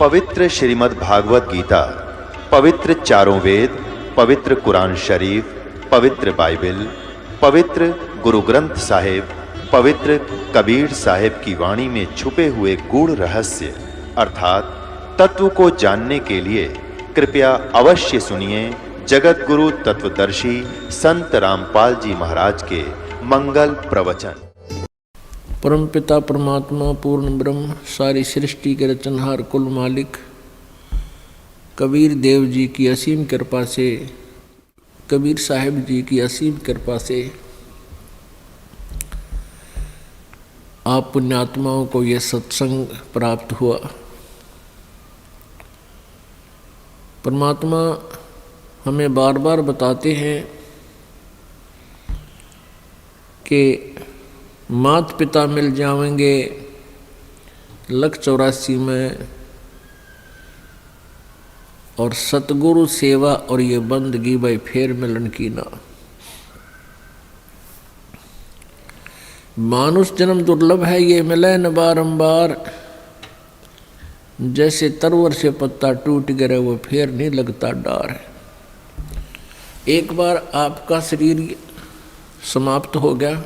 पवित्र श्रीमद् भागवत गीता, पवित्र चारों वेद, पवित्र कुरान शरीफ, पवित्र बाइबल, पवित्र गुरु ग्रंथ साहिब, पवित्र कबीर साहिब की वाणी में छुपे हुए गूढ़ रहस्य अर्थात तत्व को जानने के लिए कृपया अवश्य सुनिए जगत गुरु तत्वदर्शी संत रामपाल जी महाराज के मंगल प्रवचन। परम पिता परमात्मा पूर्ण ब्रह्म सारी सृष्टि के रचनहार कुल मालिक कबीर देव जी की असीम कृपा से, कबीर साहिब जी की असीम कृपा से आप पुण्यात्माओं को यह सत्संग प्राप्त हुआ। परमात्मा हमें बार बार बताते हैं कि मात पिता मिल जाएंगे लख 84 में, और सतगुरु सेवा और ये बंदगी भाई फेर मिलन की ना। मानुष जन्म दुर्लभ है, ये मिले न बारंबार। जैसे तरवर से पत्ता टूट गिरे वो फेर नहीं लगता डार है। एक बार आपका शरीर समाप्त हो गया,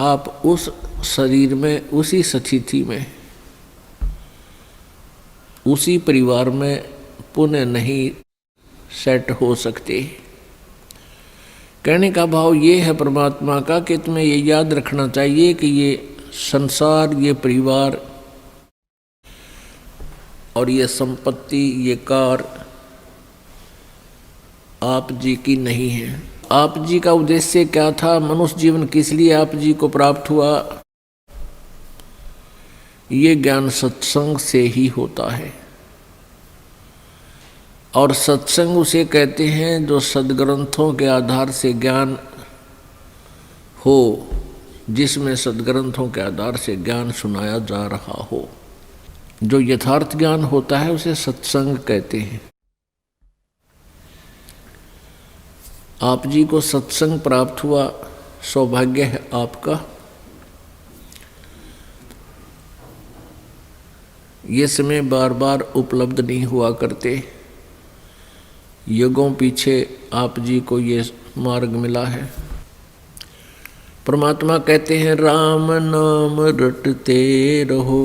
आप उस शरीर में, उसी स्थिति में, उसी परिवार में पुनः नहीं सेट हो सकते। कहने का भाव ये है परमात्मा का कि तुम्हें ये याद रखना चाहिए कि ये संसार, ये परिवार और ये संपत्ति, ये कार आप जी की नहीं है। आप जी का उद्देश्य क्या था? मनुष्य जीवन किस लिए आप जी को प्राप्त हुआ? ये ज्ञान सत्संग से ही होता है, और सत्संग उसे कहते हैं जो सदग्रंथों के आधार से ज्ञान हो, जिसमें सदग्रंथों के आधार से ज्ञान सुनाया जा रहा हो। जो यथार्थ ज्ञान होता है उसे सत्संग कहते हैं। आप जी को सत्संग प्राप्त हुआ, सौभाग्य है आपका। ये समय बार बार उपलब्ध नहीं हुआ करते। युगों पीछे आप जी को ये मार्ग मिला है। परमात्मा कहते हैं राम नाम रटते रहो,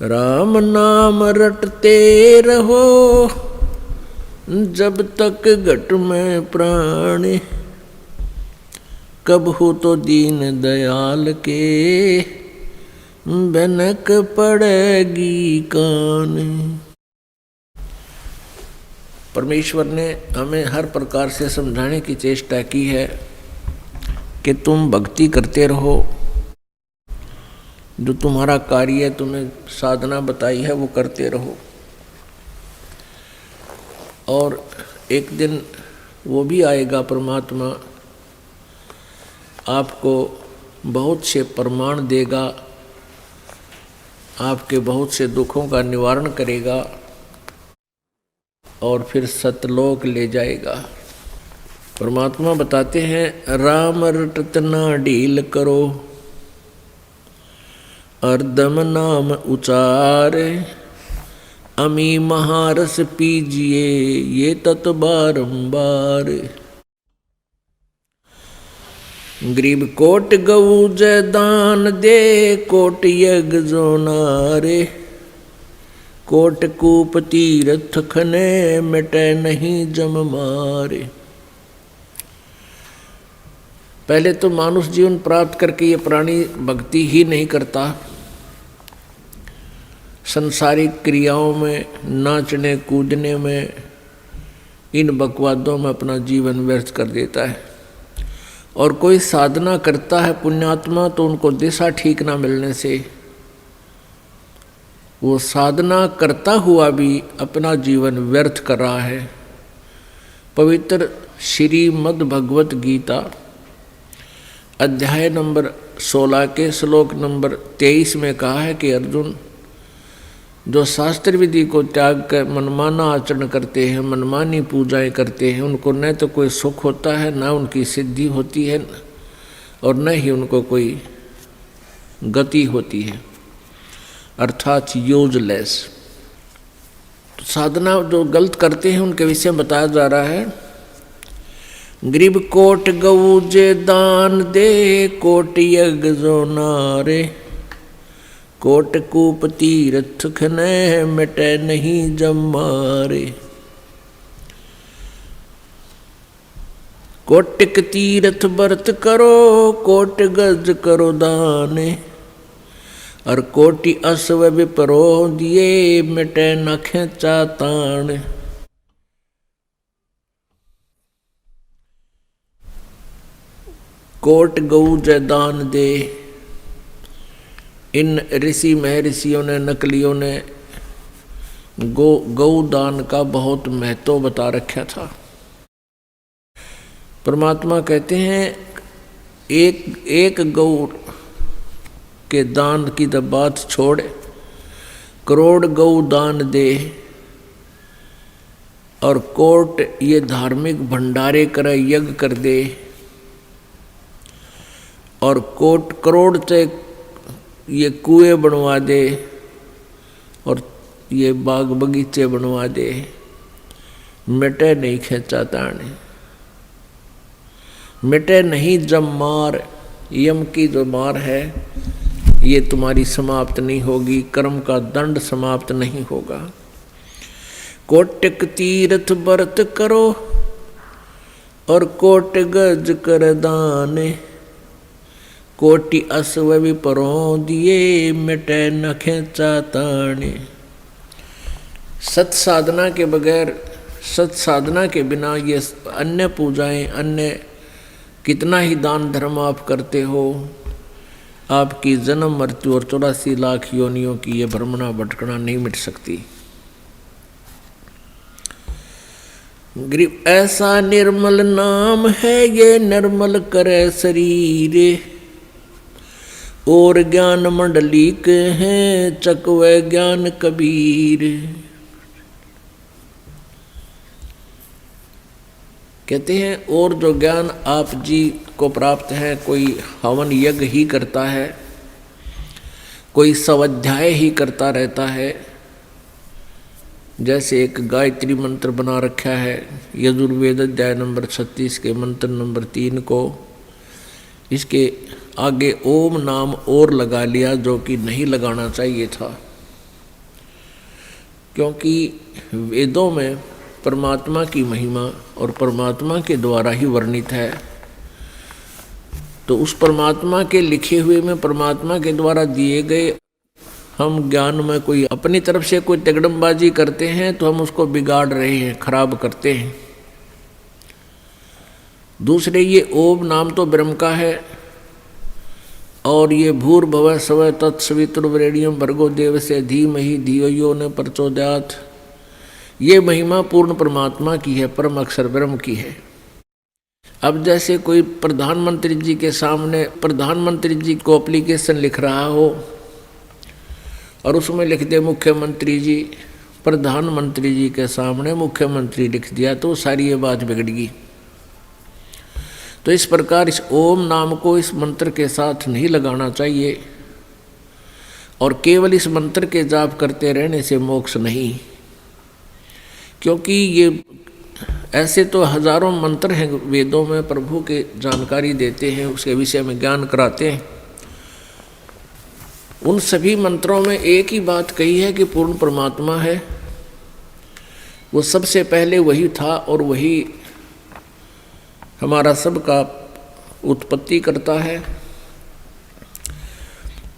राम नाम रटते रहो, जब तक घट में प्राण, कब हो तो दीन दयाल के, बनक पड़ेगी कान। परमेश्वर ने हमें हर प्रकार से समझाने की चेष्टा की है कि तुम भक्ति करते रहो, जो तुम्हारा कार्य तुम्हें साधना बताई है वो करते रहो। और एक दिन वो भी आएगा, परमात्मा आपको बहुत से प्रमाण देगा, आपके बहुत से दुखों का निवारण करेगा और फिर सतलोक ले जाएगा। परमात्मा बताते हैं राम रटत ना ढील करो, अर्दम नाम उचारे, अमी महारस पीजिए ये तत् बारंबार। गरीब कोट गऊ जय दान दे, कोट यज्ञ जो नारे, कोट कूप तीर्थ खने, मिटे नहीं जम मारे। पहले तो मानुष जीवन प्राप्त करके ये प्राणी भक्ति ही नहीं करता, संसारिक क्रियाओं में, नाचने कूदने में, इन बकवादों में अपना जीवन व्यर्थ कर देता है। और कोई साधना करता है पुण्यात्मा, तो उनको दिशा ठीक ना मिलने से वो साधना करता हुआ भी अपना जीवन व्यर्थ कर रहा है। पवित्र श्रीमद् भगवत गीता अध्याय नंबर 16 के श्लोक नंबर 23 में कहा है कि अर्जुन, जो शास्त्र विधि को त्याग कर मनमाना आचरण करते हैं, मनमानी पूजाएं करते हैं, उनको न तो कोई सुख होता है, न उनकी सिद्धि होती है, और न ही उनको कोई गति होती है। अर्थात यूजलेस। तो साधना जो गलत करते हैं उनके विषय में बताया जा रहा है। गरीब कोट गऊ जे दान दे, कोट यज्ञ जो नारे, कोट कूप तीर्थ खने, मिटे नहीं जमारे। कोटिक तीर्थ व्रत करो, कोट गज करो दाने, और कोटि अश्व विपरो दिए, मिटे न खेचा तान। कोट गऊ जय दान दे, इन ऋषि महर्षियों ने, नकलियों ने गौ दान का बहुत महत्व बता रखा था। परमात्मा कहते हैं एक गौ के दान की तो बात छोड़, करोड़ गौ दान दे, और कोट ये धार्मिक भंडारे करे, यज्ञ कर दे, और कोट करोड़ से ये कुएं बनवा दे, और ये बाग बगीचे बनवा दे, मिटे नहीं खेचा ताने, मिटे नहीं जब मार। यम की जो मार है ये तुम्हारी समाप्त नहीं होगी, कर्म का दंड समाप्त नहीं होगा। कोटिक तीर्थ व्रत करो, और कोट गज कर दाने, कोटि अश्व विपरो दिए, मिटे न खेचा ताने। सत साधना के बगैर, सत साधना के बिना ये अन्य पूजाएं, अन्य कितना ही दान धर्म आप करते हो, आपकी जन्म मृत्यु और 84 लाख योनियों की ये भ्रमणा भटकना नहीं मिट सकती। गरीब ऐसा निर्मल नाम है, ये निर्मल करे शरीर, और ज्ञान मंडलीक हैं, चकवे ज्ञान कबीर। कहते हैं और जो ज्ञान आप जी को प्राप्त है, कोई हवन यज्ञ ही करता है, कोई स्वाध्याय ही करता रहता है। जैसे एक गायत्री मंत्र बना रखा है यजुर्वेद अध्याय नंबर 36 के मंत्र नंबर 3 को, इसके आगे ओम नाम और लगा लिया, जो कि नहीं लगाना चाहिए था, क्योंकि वेदों में परमात्मा की महिमा और परमात्मा के द्वारा ही वर्णित है। तो उस परमात्मा के लिखे हुए में, परमात्मा के द्वारा दिए गए हम ज्ञान में कोई अपनी तरफ से कोई तिगड़मबाजी करते हैं तो हम उसको बिगाड़ रहे हैं, खराब करते हैं। दूसरे ये ओम नाम तो ब्रह्म का है, और ये भूर्भुवः स्वः तत्सवितुर्वरेण्यं भर्गो देवस्य धीमहि धियो यो न प्रचोदयात्, ये महिमा पूर्ण परमात्मा की है, परम अक्षर ब्रह्म की है। अब जैसे कोई प्रधानमंत्री जी के सामने प्रधानमंत्री जी को एप्लीकेशन लिख रहा हो और उसमें लिख दे मुख्यमंत्री जी, प्रधानमंत्री जी के सामने मुख्यमंत्री लिख दिया तो सारी ये बात बिगड़गी। तो इस प्रकार इस ओम नाम को इस मंत्र के साथ नहीं लगाना चाहिए, और केवल इस मंत्र के जाप करते रहने से मोक्ष नहीं, क्योंकि ये ऐसे तो हजारों मंत्र हैं वेदों में, प्रभु के जानकारी देते हैं, उसके विषय में ज्ञान कराते हैं। उन सभी मंत्रों में एक ही बात कही है कि पूर्ण परमात्मा है, वो सबसे पहले वही था और वही हमारा सबका उत्पत्ति करता है।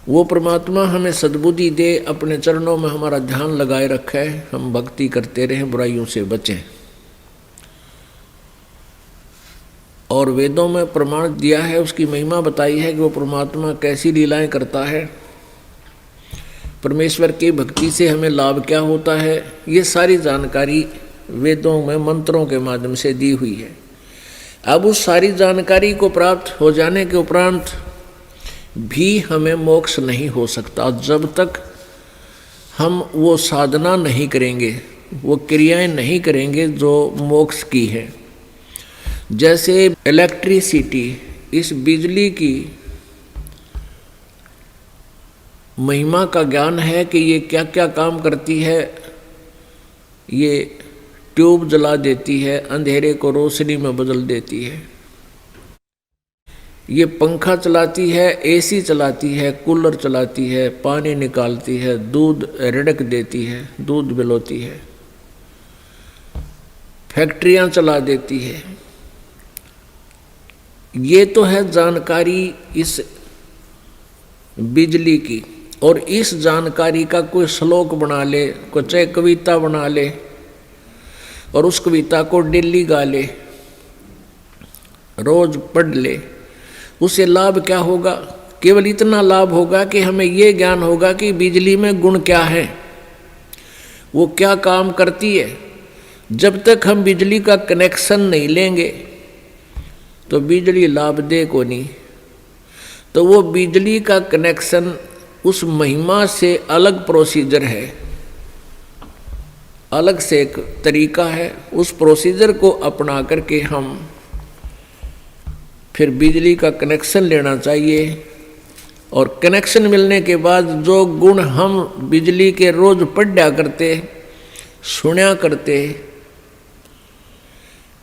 वो परमात्मा हमें सद्बुद्धि दे, अपने चरणों में हमारा ध्यान लगाए रखे, हम भक्ति करते रहें, बुराइयों से बचें। और वेदों में प्रमाण दिया है, उसकी महिमा बताई है कि वो परमात्मा कैसी लीलाएं करता है, परमेश्वर की भक्ति से हमें लाभ क्या होता है, ये सारी जानकारी वेदों में मंत्रों के माध्यम से दी हुई है। अब उस सारी जानकारी को प्राप्त हो जाने के उपरांत भी हमें मोक्ष नहीं हो सकता जब तक हम वो साधना नहीं करेंगे, वो क्रियाएं नहीं करेंगे जो मोक्ष की है। जैसे इलेक्ट्रिसिटी, इस बिजली की महिमा का ज्ञान है कि ये क्या क्या काम करती है। ये ट्यूब जला देती है, अंधेरे को रोशनी में बदल देती है। ये पंखा चलाती है, एसी चलाती है, कूलर चलाती है, पानी निकालती है, दूध रिड़क देती है, दूध बिलोती है, फैक्ट्रियां चला देती है। ये तो है जानकारी इस बिजली की। और इस जानकारी का कोई श्लोक बना ले, कोई चाहे कविता बना ले और उस कविता को डेली गा ले, रोज पढ़ ले, उससे लाभ क्या होगा? केवल इतना लाभ होगा कि हमें ये ज्ञान होगा कि बिजली में गुण क्या है, वो क्या काम करती है। जब तक हम बिजली का कनेक्शन नहीं लेंगे तो बिजली लाभ दे को नहीं। तो वो बिजली का कनेक्शन उस महिमा से अलग प्रोसीजर है, अलग से एक तरीका है। उस प्रोसीजर को अपना करके हम फिर बिजली का कनेक्शन लेना चाहिए। और कनेक्शन मिलने के बाद जो गुण हम बिजली के रोज पढ़ा करते, सुना करते,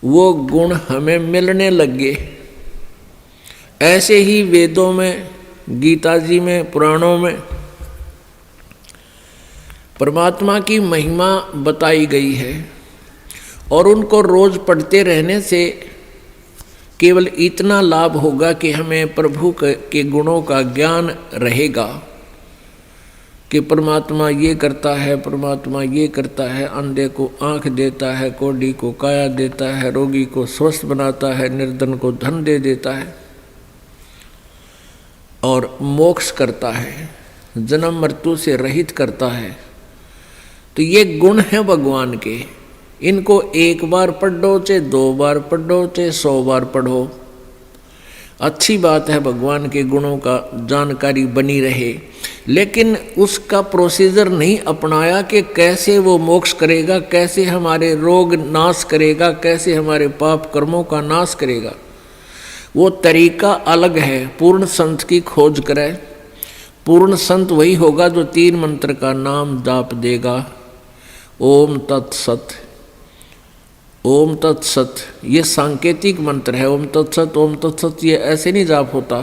वो गुण हमें मिलने लगे। ऐसे ही वेदों में, गीता जी में, पुराणों में परमात्मा की महिमा बताई गई है। और उनको रोज पढ़ते रहने से केवल इतना लाभ होगा कि हमें प्रभु के गुणों का ज्ञान रहेगा कि परमात्मा ये करता है, परमात्मा ये करता है, अंधे को आँख देता है, कोढ़ी को काया देता है, रोगी को स्वस्थ बनाता है, निर्धन को धन दे देता है और मोक्ष करता है, जन्म मृत्यु से रहित करता है। तो ये गुण है भगवान के। इनको एक बार पढ़ो, चाहे 2 बार पढ़ो, चाहे 100 बार पढ़ो, अच्छी बात है, भगवान के गुणों का जानकारी बनी रहे। लेकिन उसका प्रोसीजर नहीं अपनाया कि कैसे वो मोक्ष करेगा, कैसे हमारे रोग नाश करेगा, कैसे हमारे पाप कर्मों का नाश करेगा। वो तरीका अलग है। पूर्ण संत की खोज करे। पूर्ण संत वही होगा जो 3 मंत्र का नाम जाप देगा। ओम तत्सत, ओम तत्सत, ये सांकेतिक मंत्र है। ओम तत्सत, ओम तत्सत, ये ऐसे नहीं जाप होता।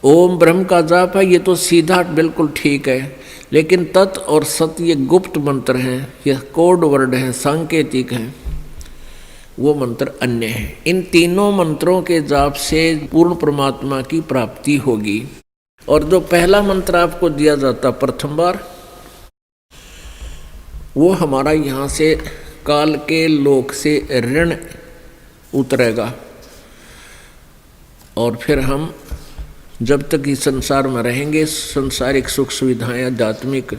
ओम ब्रह्म का जाप है, ये तो सीधा बिल्कुल ठीक है। लेकिन तत् और सत ये गुप्त मंत्र हैं, ये कोड वर्ड हैं, सांकेतिक हैं, वो मंत्र अन्य है। इन तीनों मंत्रों के जाप से पूर्ण परमात्मा की प्राप्ति होगी। और जो पहला मंत्र आपको दिया जाता प्रथम बार, वो हमारा यहाँ से काल के लोक से ऋण उतरेगा। और फिर हम जब तक इस संसार में रहेंगे, संसारिक सुख सुविधाएं, आध्यात्मिक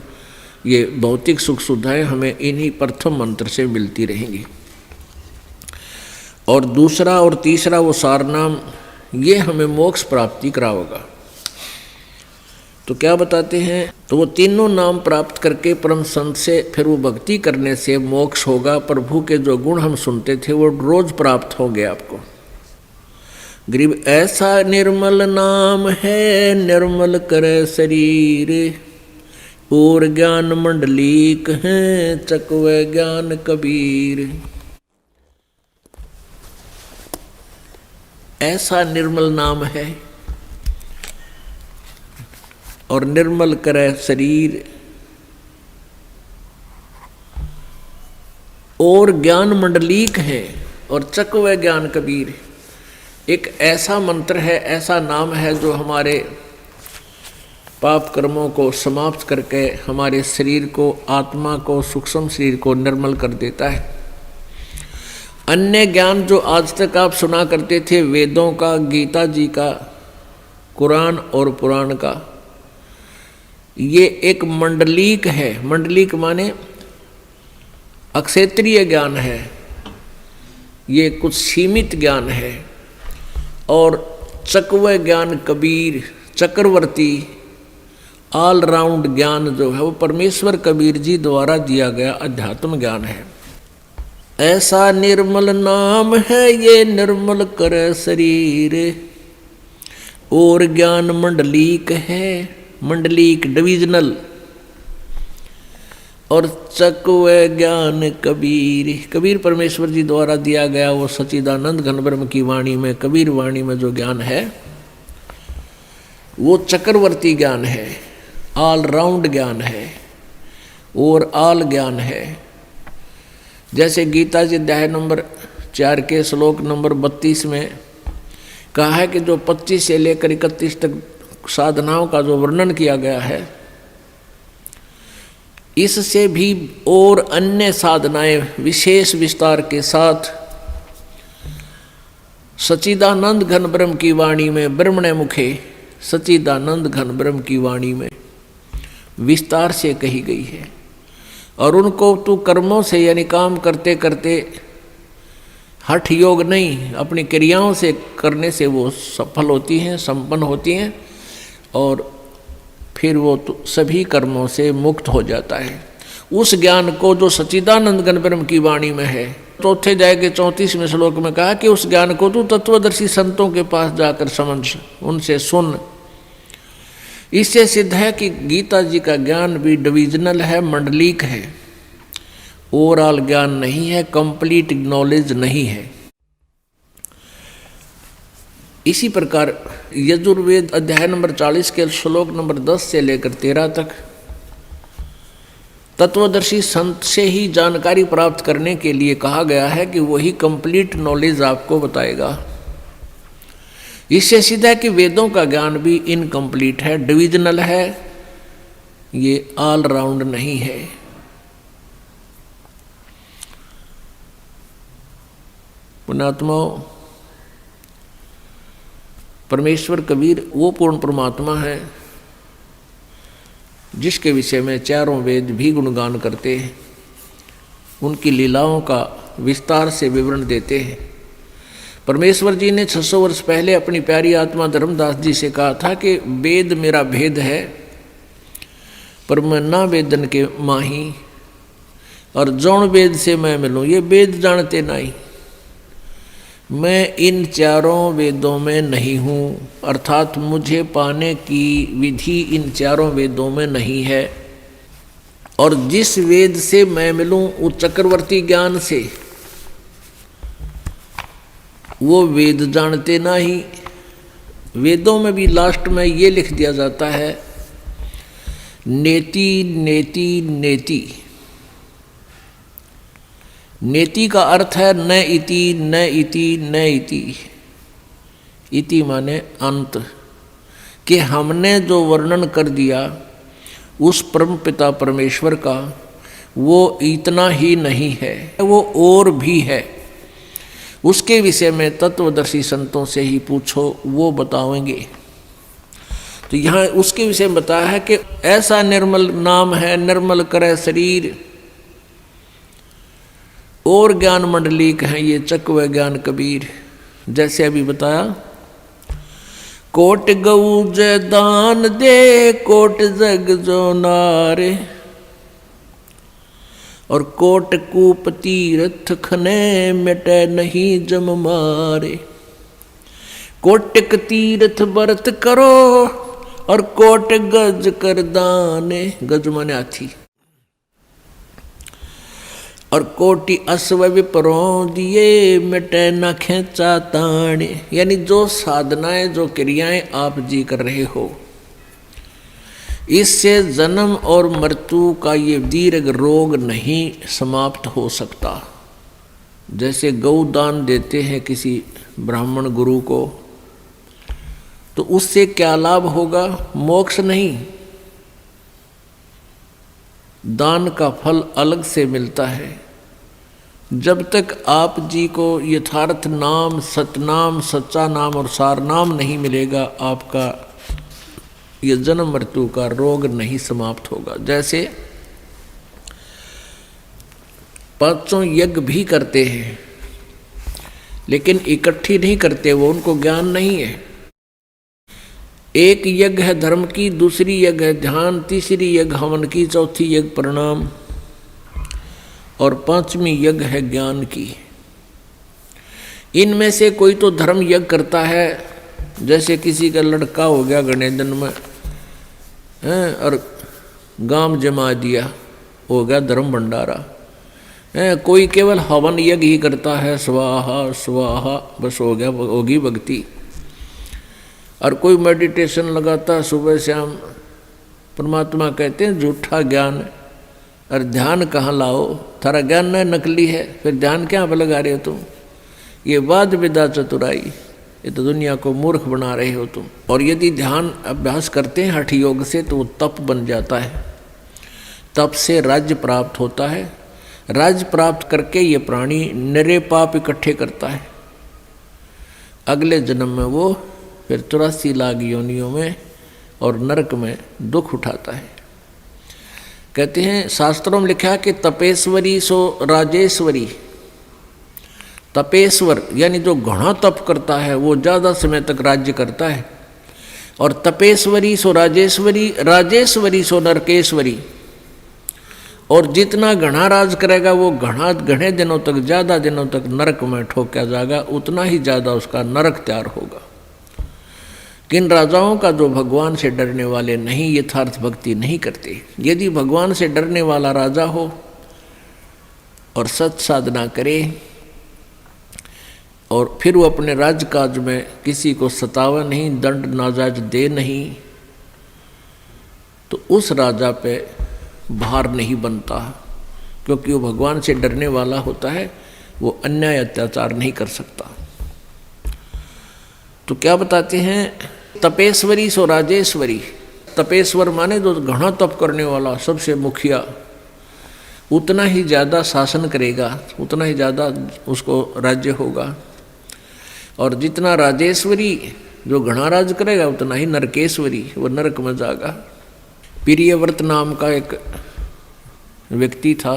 ये भौतिक सुख सुविधाएं हमें इन्हीं प्रथम मंत्र से मिलती रहेंगी। और दूसरा और तीसरा वो सारनाम, ये हमें मोक्ष प्राप्ति कराएगा। तो क्या बताते हैं? तो वो तीनों नाम प्राप्त करके परम संत से फिर वो भक्ति करने से मोक्ष होगा। प्रभु के जो गुण हम सुनते थे वो रोज प्राप्त हो गया आपको। गरीब ऐसा निर्मल नाम है, निर्मल करे शरीर, और ज्ञान मंडलीक है, चकवे ज्ञान कबीर। ऐसा निर्मल नाम है और निर्मल करे शरीर, और ज्ञान मंडलीक है, और चकवे ज्ञान कबीर। एक ऐसा मंत्र है, ऐसा नाम है जो हमारे पाप कर्मों को समाप्त करके हमारे शरीर को, आत्मा को, सूक्ष्म शरीर को निर्मल कर देता है। अन्य ज्ञान जो आज तक आप सुना करते थे, वेदों का, गीता जी का, कुरान और पुराण का, ये एक मंडलीक है। मंडलीक माने अक्षेत्रीय ज्ञान है, ये कुछ सीमित ज्ञान है। और चकवे ज्ञान कबीर, चक्रवर्ती ऑल राउंड ज्ञान जो है वो परमेश्वर कबीर जी द्वारा दिया गया अध्यात्म ज्ञान है। ऐसा निर्मल नाम है ये निर्मल करे शरीर, और ज्ञान मंडलीक है, मंडलीक, डिविजनल। और चकवे ज्ञान कबीर, कबीर परमेश्वर जी द्वारा दिया गया वो सच्चिदानंद घन ब्रह्म की वाणी में, कबीर वाणी में जो ज्ञान है वो चक्रवर्ती ज्ञान है, ऑल राउंड ज्ञान है और ऑल ज्ञान है। जैसे गीता जी अध्याय नंबर 4 के श्लोक नंबर 32 में कहा है कि जो 25 से लेकर 31 तक साधनाओं का जो वर्णन किया गया है, इससे भी और अन्य साधनाएं विशेष विस्तार के साथ सच्चिदानंद घन ब्रह्म की वाणी में, ब्रह्मणे मुखे सच्चिदानंद घन ब्रह्म की वाणी में विस्तार से कही गई है। और उनको तू कर्मों से यानी काम करते करते, हठ योग नहीं, अपनी क्रियाओं से करने से वो सफल होती हैं, संपन्न होती हैं और फिर वो तो सभी कर्मों से मुक्त हो जाता है। उस ज्ञान को जो सच्चिदानंद घन ब्रह्म की वाणी में है, चौथे अध्याय के 34वें श्लोक में कहा कि उस ज्ञान को तू तत्वदर्शी संतों के पास जाकर समझ, उनसे सुन। इससे सिद्ध है कि गीता जी का ज्ञान भी डिविजनल है, मंडलीक है, ओवरऑल ज्ञान नहीं है, कंप्लीट नॉलेज नहीं है। इसी प्रकार यजुर्वेद अध्याय नंबर 40 के श्लोक नंबर 10 से लेकर 13 तक तत्वदर्शी संत से ही जानकारी प्राप्त करने के लिए कहा गया है कि वही कंप्लीट नॉलेज आपको बताएगा। इससे सीधा है कि वेदों का ज्ञान भी इनकम्प्लीट है, डिविजनल है, ये ऑल राउंड नहीं है। पुण्यात्माओं, परमेश्वर कबीर वो पूर्ण परमात्मा है जिसके विषय में चारों वेद भी गुणगान करते हैं, उनकी लीलाओं का विस्तार से विवरण देते हैं। परमेश्वर जी ने 600 वर्ष पहले अपनी प्यारी आत्मा धर्मदास जी से कहा था कि वेद मेरा भेद है, पर मैं ना वेदन के माही, और जौन वेद से मैं मिलूँ ये वेद जानते नहीं। मैं इन चारों वेदों में नहीं हूँ, अर्थात मुझे पाने की विधि इन चारों वेदों में नहीं है। और जिस वेद से मैं मिलूँ उस चक्रवर्ती ज्ञान से, वो वेद जानते नहीं। वेदों में भी लास्ट में ये लिख दिया जाता है नेति नेति नेति। नेति का अर्थ है न इति न इति न इति। इति माने अंत, कि हमने जो वर्णन कर दिया उस परम पिता परमेश्वर का, वो इतना ही नहीं है, वो और भी है। उसके विषय में तत्वदर्शी संतों से ही पूछो, वो बताएंगे। तो यहाँ उसके विषय में बताया है कि ऐसा निर्मल नाम है, निर्मल करे शरीर, और ज्ञान मंडलीक हैं ये चकवे ज्ञान कबीर। जैसे अभी बताया, कोट गऊ जय दान दे, कोट जग जो नारे, और कोट कूप तीर्थ खने, मिटे नहीं जम मारे। कोटिक तीर्थ व्रत करो, और कोट गज कर दाने, गज माने हाथी, और कोटि अश्व विपरों दिए, मिटे न खेचा ताने। यानी जो साधनाएं, जो क्रियाएं आप जी कर रहे हो, इससे जन्म और मृत्यु का ये दीर्घ रोग नहीं समाप्त हो सकता। जैसे गौदान देते हैं किसी ब्राह्मण गुरु को, तो उससे क्या लाभ होगा? मोक्ष नहीं, दान का फल अलग से मिलता है। जब तक आप जी को यथार्थ नाम, सतनाम, सच्चा नाम और सार नाम नहीं मिलेगा, आपका यह जन्म मृत्यु का रोग नहीं समाप्त होगा। जैसे 5 यज्ञ भी करते हैं, लेकिन इकट्ठी नहीं करते, वो उनको ज्ञान नहीं है। एक यज्ञ है धर्म की, दूसरी यज्ञ है ध्यान, तीसरी यज्ञ हवन की, चौथी यज्ञ प्रणाम, और 5वीं यज्ञ है ज्ञान की। इनमें से कोई तो धर्म यज्ञ करता है, जैसे किसी का लड़का हो गया गणेश दिन में, और गांव जमा दिया, हो गया धर्म भंडारा। कोई केवल हवन यज्ञ ही करता है, स्वाहा स्वाहा, बस हो गया, होगी भक्ति। और कोई मेडिटेशन लगाता सुबह शाम। परमात्मा कहते हैं झूठा ज्ञान, और ध्यान कहाँ लाओ, थारा ज्ञान न नकली है, फिर ध्यान क्या पे लगा रहे हो तुम? ये वाद विदा चतुराई, ये तो दुनिया को मूर्ख बना रहे हो तुम। और यदि ध्यान अभ्यास करते हैं हठ योग से तो वो तप बन जाता है। तप से राज्य प्राप्त होता है। राज्य प्राप्त करके ये प्राणी निरे पाप इकट्ठे करता है। अगले जन्म में वो फिर 84 लाख योनियों में और नरक में दुख उठाता है। कहते हैं शास्त्रों में लिखा कि तपेश्वरी सो राजेश्वरी। तपेश्वर यानी जो घना तप करता है वो ज़्यादा समय तक राज्य करता है। और तपेश्वरी सो राजेश्वरी, राजेश्वरी सो नरकेश्वरी। और जितना घना राज करेगा वो घने दिनों तक, ज़्यादा दिनों तक नरक में ठोका जाएगा, उतना ही ज़्यादा उसका नरक तैयार होगा। किन राजाओं का जो भगवान से डरने वाले नहीं, यथार्थ भक्ति नहीं करते। यदि भगवान से डरने वाला राजा हो और सत साधना करे और फिर वो अपने राजकाज में किसी को सतावा नहीं, दंड नाजायज दे नहीं, तो उस राजा पे भार नहीं बनता, क्योंकि वो भगवान से डरने वाला होता है, वो अन्याय अत्याचार नहीं कर सकता। तो क्या बताते हैं, तपेश्वरी सो राजेश्वरी। तपेश्वर माने जो घना तप करने वाला, सबसे मुखिया, उतना ही ज़्यादा शासन करेगा, उतना ही ज़्यादा उसको राज्य होगा। और जितना राजेश्वरी, जो घना राज करेगा, उतना ही नरकेश्वरी, वो नरक में जाएगा। प्रियव्रत नाम का एक व्यक्ति था,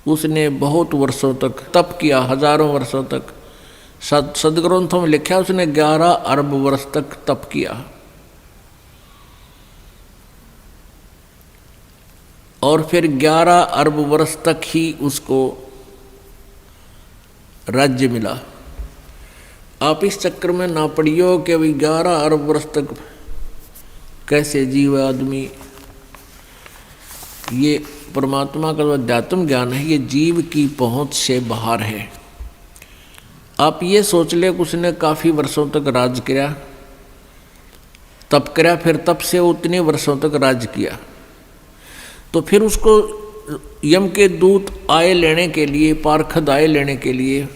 उसने बहुत वर्षों तक तप किया, हजारों वर्षों तक। सदग्रंथों में लिखा उसने 11 अरब वर्ष तक तप किया। और फिर 11 अरब वर्ष तक ही उसको राज्य मिला। आप इस चक्कर में ना पड़ियो कि अभी 11 अरब वर्ष तक कैसे जीव आदमी। ये परमात्मा का जो अध्यात्म ज्ञान है, ये जीव की पहुंच से बाहर है। आप ये सोच ले कि उसने काफ़ी वर्षों तक राज किया, तप किया, फिर तप से उतने वर्षों तक राज किया, तो फिर उसको यम के दूत आए लेने के लिए, पार्षद आए लेने के लिए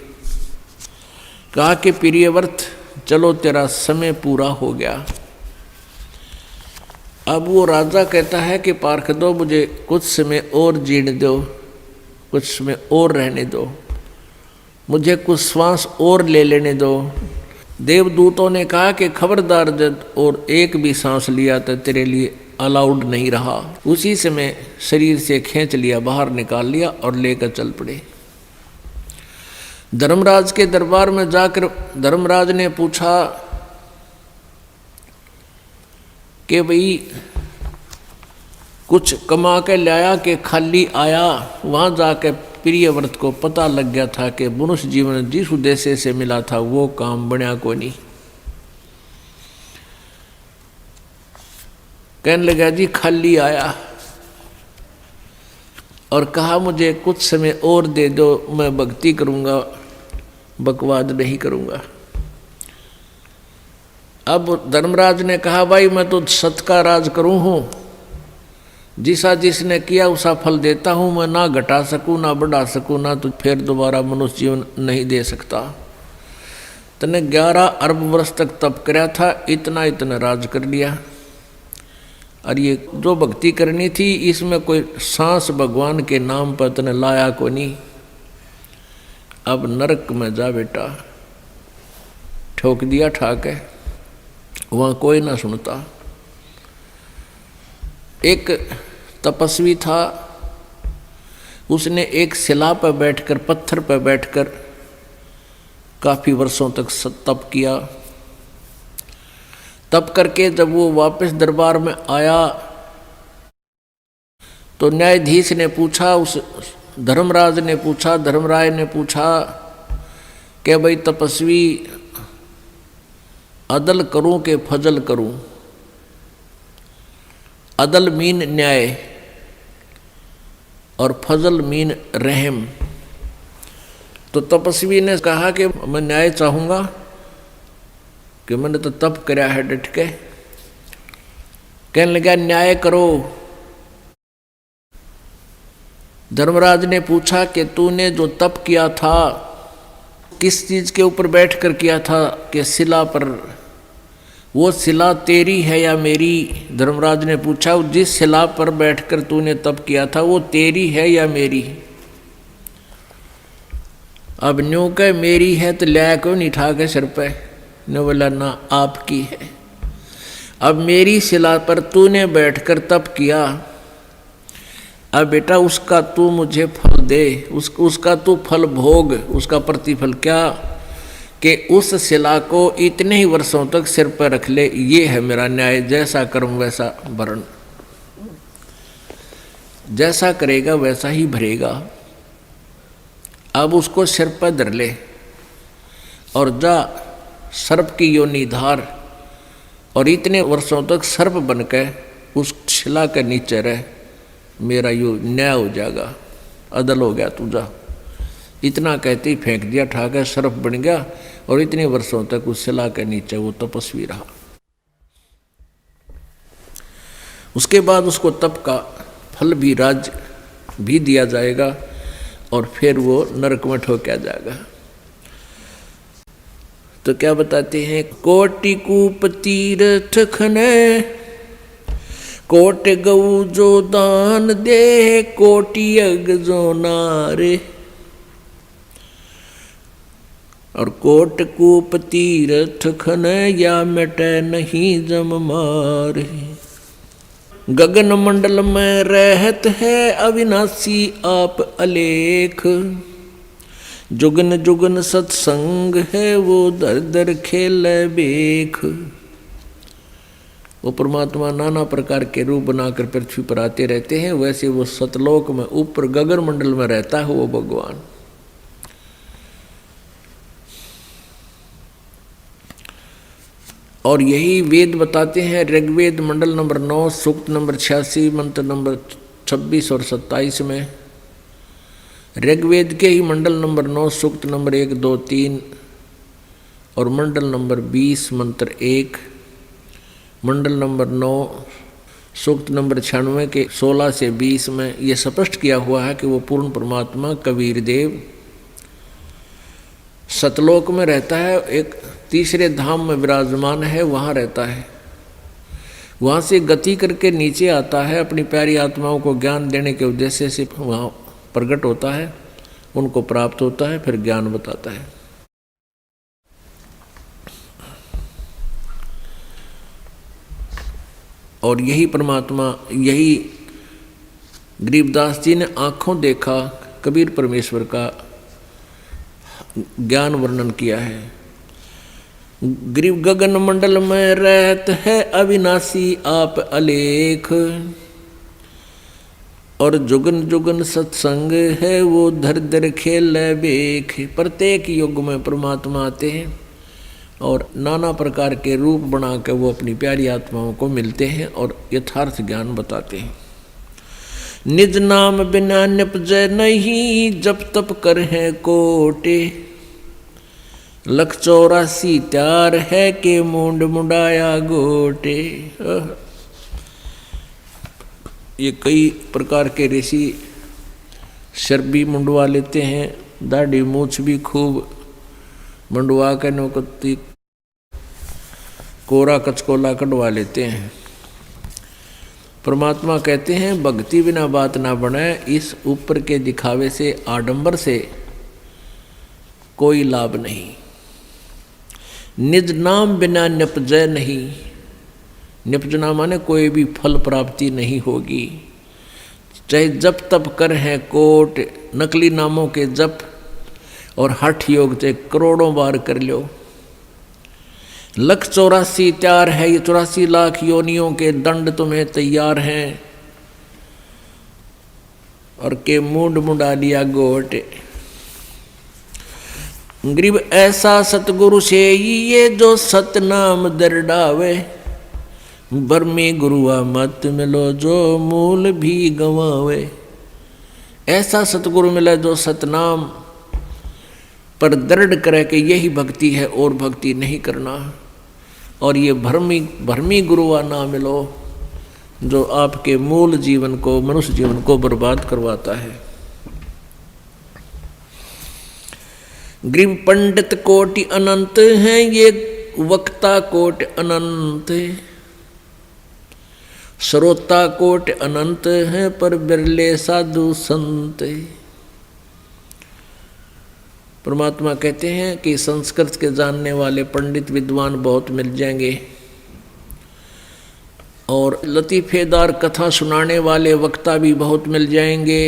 कहा कि प्रियव्रत चलो तेरा समय पूरा हो गया। अब वो राजा कहता है कि पार्षदों मुझे कुछ समय और जीने दो, कुछ समय और रहने दो, मुझे कुछ श्वास और ले लेने दो। देवदूतों ने कहा कि खबरदार, जब और एक भी सांस लिया तो तेरे लिए अलाउड नहीं रहा। उसी समय शरीर से खींच लिया, बाहर निकाल लिया और लेकर चल पड़े। धर्मराज के दरबार में जाकर धर्मराज ने पूछा कि भाई कुछ कमा के लाया कि खाली आया। वहाँ जाकर प्रियव्रत को पता लग गया था कि मनुष्य जीवन जिस उद्देश्य से मिला था वो काम बना को नहीं। कहने लगा जी खाली आया और कहा मुझे कुछ समय और दे दो, मैं भक्ति करूँगा, बकवाद नहीं करूँगा। अब धर्मराज ने कहा भाई मैं तो सत का राज करूँ हूँ, जिसा जिसने किया उसा फल देता हूँ, मैं ना घटा सकूँ ना बढ़ा सकूँ, ना तो फिर दोबारा मनुष्य जीवन नहीं दे सकता। तने 11 अरब वर्ष तक तप कराया था, इतना इतना राज कर लिया। और ये जो भक्ति करनी थी इसमें कोई सांस भगवान के नाम पर तने लाया को नहीं। अब नरक में जा बेटा, ठोक दिया ठाके, वहाँ कोई ना सुनता। एक तपस्वी था, उसने एक शिला पर बैठकर, पत्थर पर बैठकर काफ़ी वर्षों तक तप किया। तप करके जब वो वापस दरबार में आया तो न्यायाधीश ने पूछा, उस धर्मराज ने पूछा, धर्मराय ने पूछा कि भाई तपस्वी अदल करूं कि फजल करूं। अदल मीन न्याय और फजल मीन रहम। तो तपस्वी ने कहा कि मैं न्याय चाहूंगा, कि मैंने तो तप कराया है डट के। कहने लगा न्याय करो। धर्मराज ने पूछा कि तूने जो तप किया था किस चीज के ऊपर बैठकर किया था? कि शिला पर। वो शिला तेरी है या मेरी? धर्मराज ने पूछा जिस शिला पर बैठकर तूने तप किया था वो तेरी है या मेरी? अब न्यू कह मेरी है तो लिया क्यों नहीं ठा के सिर पे? ने बोला ना आपकी है। अब मेरी शिला पर तूने बैठकर तप किया, अब बेटा उसका तू मुझे फल दे, उसका तू फल भोग। उसका प्रतिफल क्या? कि उस शिला को इतने ही वर्षों तक सिर पर रख ले, ये है मेरा न्याय। जैसा कर्म वैसा भरण, जैसा करेगा वैसा ही भरेगा। अब उसको सिर पर धर ले और जा सर्प की योनि धार, और इतने वर्षों तक सर्प बनकर उस शिला के नीचे रह। मेरा यो न्याय हो जाएगा, अदल हो गया तुझा। इतना कहते ही फेंक दिया, ठाकर सर्प बन गया और इतने वर्षों तक उस शिला के नीचे वो तपस्वी रहा। उसके बाद उसको तप का फल भी राज्य भी दिया जाएगा और फिर वो नरक में ठोका जाएगा। तो क्या बताते हैं? कोटि कूप तीर्थ खने, कोट गऊ जो दान दे, कोटि यज्ञ जो नारे। और कोट कूप तीर्थ खने, या मिटे नहीं जम मारे। गगन मंडल में रहत है अविनाशी आप अलेख, जुगन जुगन सत्संग है वो दर दर खेल बेख। वो परमात्मा नाना प्रकार के रूप बनाकर पृथ्वी पर आते रहते हैं, वैसे वो सतलोक में ऊपर गगन मंडल में रहता है वो भगवान। और यही वेद बताते हैं। ऋग्वेद मंडल नंबर 9 सूक्त नंबर 86 मंत्र नंबर 26 और 27 में, ऋग्वेद के ही मंडल नंबर 9 सूक्त नंबर 1, 2, 3 और मंडल नंबर 20 मंत्र 1, मंडल नंबर 9 सूक्त नंबर 96 के 16 से 20 में ये स्पष्ट किया हुआ है कि वो पूर्ण परमात्मा कबीर देव सतलोक में रहता है, एक तीसरे धाम में विराजमान है, वहाँ रहता है। वहाँ से गति करके नीचे आता है, अपनी प्यारी आत्माओं को ज्ञान देने के उद्देश्य से वहाँ प्रकट होता है, उनको प्राप्त होता है, फिर ज्ञान बताता है। और यही परमात्मा, यही गरीबदास जी ने आंखों देखा कबीर परमेश्वर का ज्ञान वर्णन किया है। गरीब गगन मंडल में रहत है अविनाशी आप अलेख, और जुगन जुगन सत्संग है वो धर धर खेल बेख। प्रत्येक युग में परमात्मा आते हैं और नाना प्रकार के रूप बना कर वो अपनी प्यारी आत्माओं को मिलते हैं और यथार्थ ज्ञान बताते हैं। निज नाम बिना निपजय नहीं, जप तप कर है कोटे, 184 त्यार है के मुंड मुंडाया गोटे। ये कई प्रकार के ऋषि सिर भी मुंडवा लेते हैं, दाढ़ी मूछ भी खूब मंडवा के नौकती कोरा कचकोला कटवा लेते हैं। परमात्मा कहते हैं भक्ति बिना बात ना बने, इस ऊपर के दिखावे से आडंबर से कोई लाभ नहीं। निज नाम बिना निपजय नहीं, निपजना माने कोई भी फल प्राप्ति नहीं होगी। चाहे जप तप कर हैं कोट, नकली नामों के जप और हठ योग से करोड़ों बार कर लो, 184 त्यार है, ये 84 लाख योनियों के दंड तुम्हें तैयार हैं, और के मुंड मुंडा लिया गोट। गरीब ऐसा सतगुरु से ये जो सतनाम दरडावे, बर्मी गुरुआ मत मिलो जो मूल भी गंवावे। ऐसा सतगुरु मिला जो सतनाम पर दृढ़ करे कि यही भक्ति है और भक्ति नहीं करना। और ये भरमी गुरुआ ना मिलो जो आपके मूल जीवन को, मनुष्य जीवन को बर्बाद करवाता है। ग्रीव पंडित कोटि अनंत हैं, ये वक्ता कोटि अनंत, श्रोता कोटि अनंत हैं, पर बिरले साधु संत। परमात्मा कहते हैं कि संस्कृत के जानने वाले पंडित विद्वान बहुत मिल जाएंगे और लतीफेदार कथा सुनाने वाले वक्ता भी बहुत मिल जाएंगे।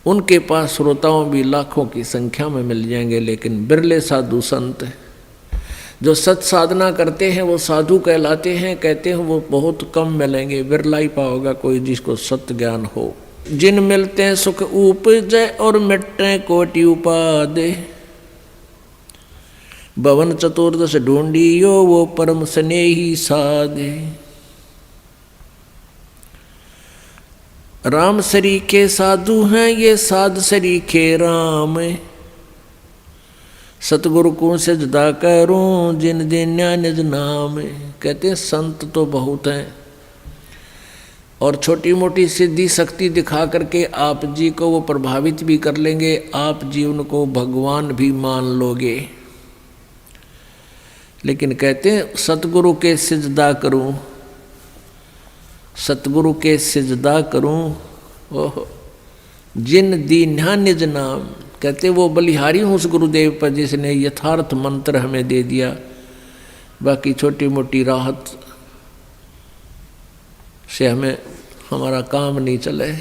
उनके पास श्रोताओं भी लाखों की संख्या में मिल जाएंगे, लेकिन बिरले साधु संत जो सत साधना करते हैं वो साधु कहलाते हैं। कहते हैं वो बहुत कम मिलेंगे, बिरला ही पाओगा कोई जिसको सत्य ज्ञान हो। जिन मिलते हैं सुख उपजय और मिटते कोटि उपादे, भवन चतुर्दश ढूंढियो वो परम स्नेही साधे। राम सरीखे साधु हैं, ये साध सरीखे राम, सतगुरु को सजदा करूं जिन दिन्या निज नाम। कहते हैं संत तो बहुत हैं और छोटी मोटी सिद्धि शक्ति दिखा करके आप जी को वो प्रभावित भी कर लेंगे, आप जी उनको भगवान भी मान लोगे। लेकिन कहते हैं सतगुरु के सिजदा करूं, सतगुरु के सिजदा करूं, ओह जिन दीन्या निज नाम। कहते वो बलिहारी हूँ उस गुरुदेव पर जिसने यथार्थ मंत्र हमें दे दिया, बाकी छोटी मोटी राहत से हमें हमारा काम नहीं चले।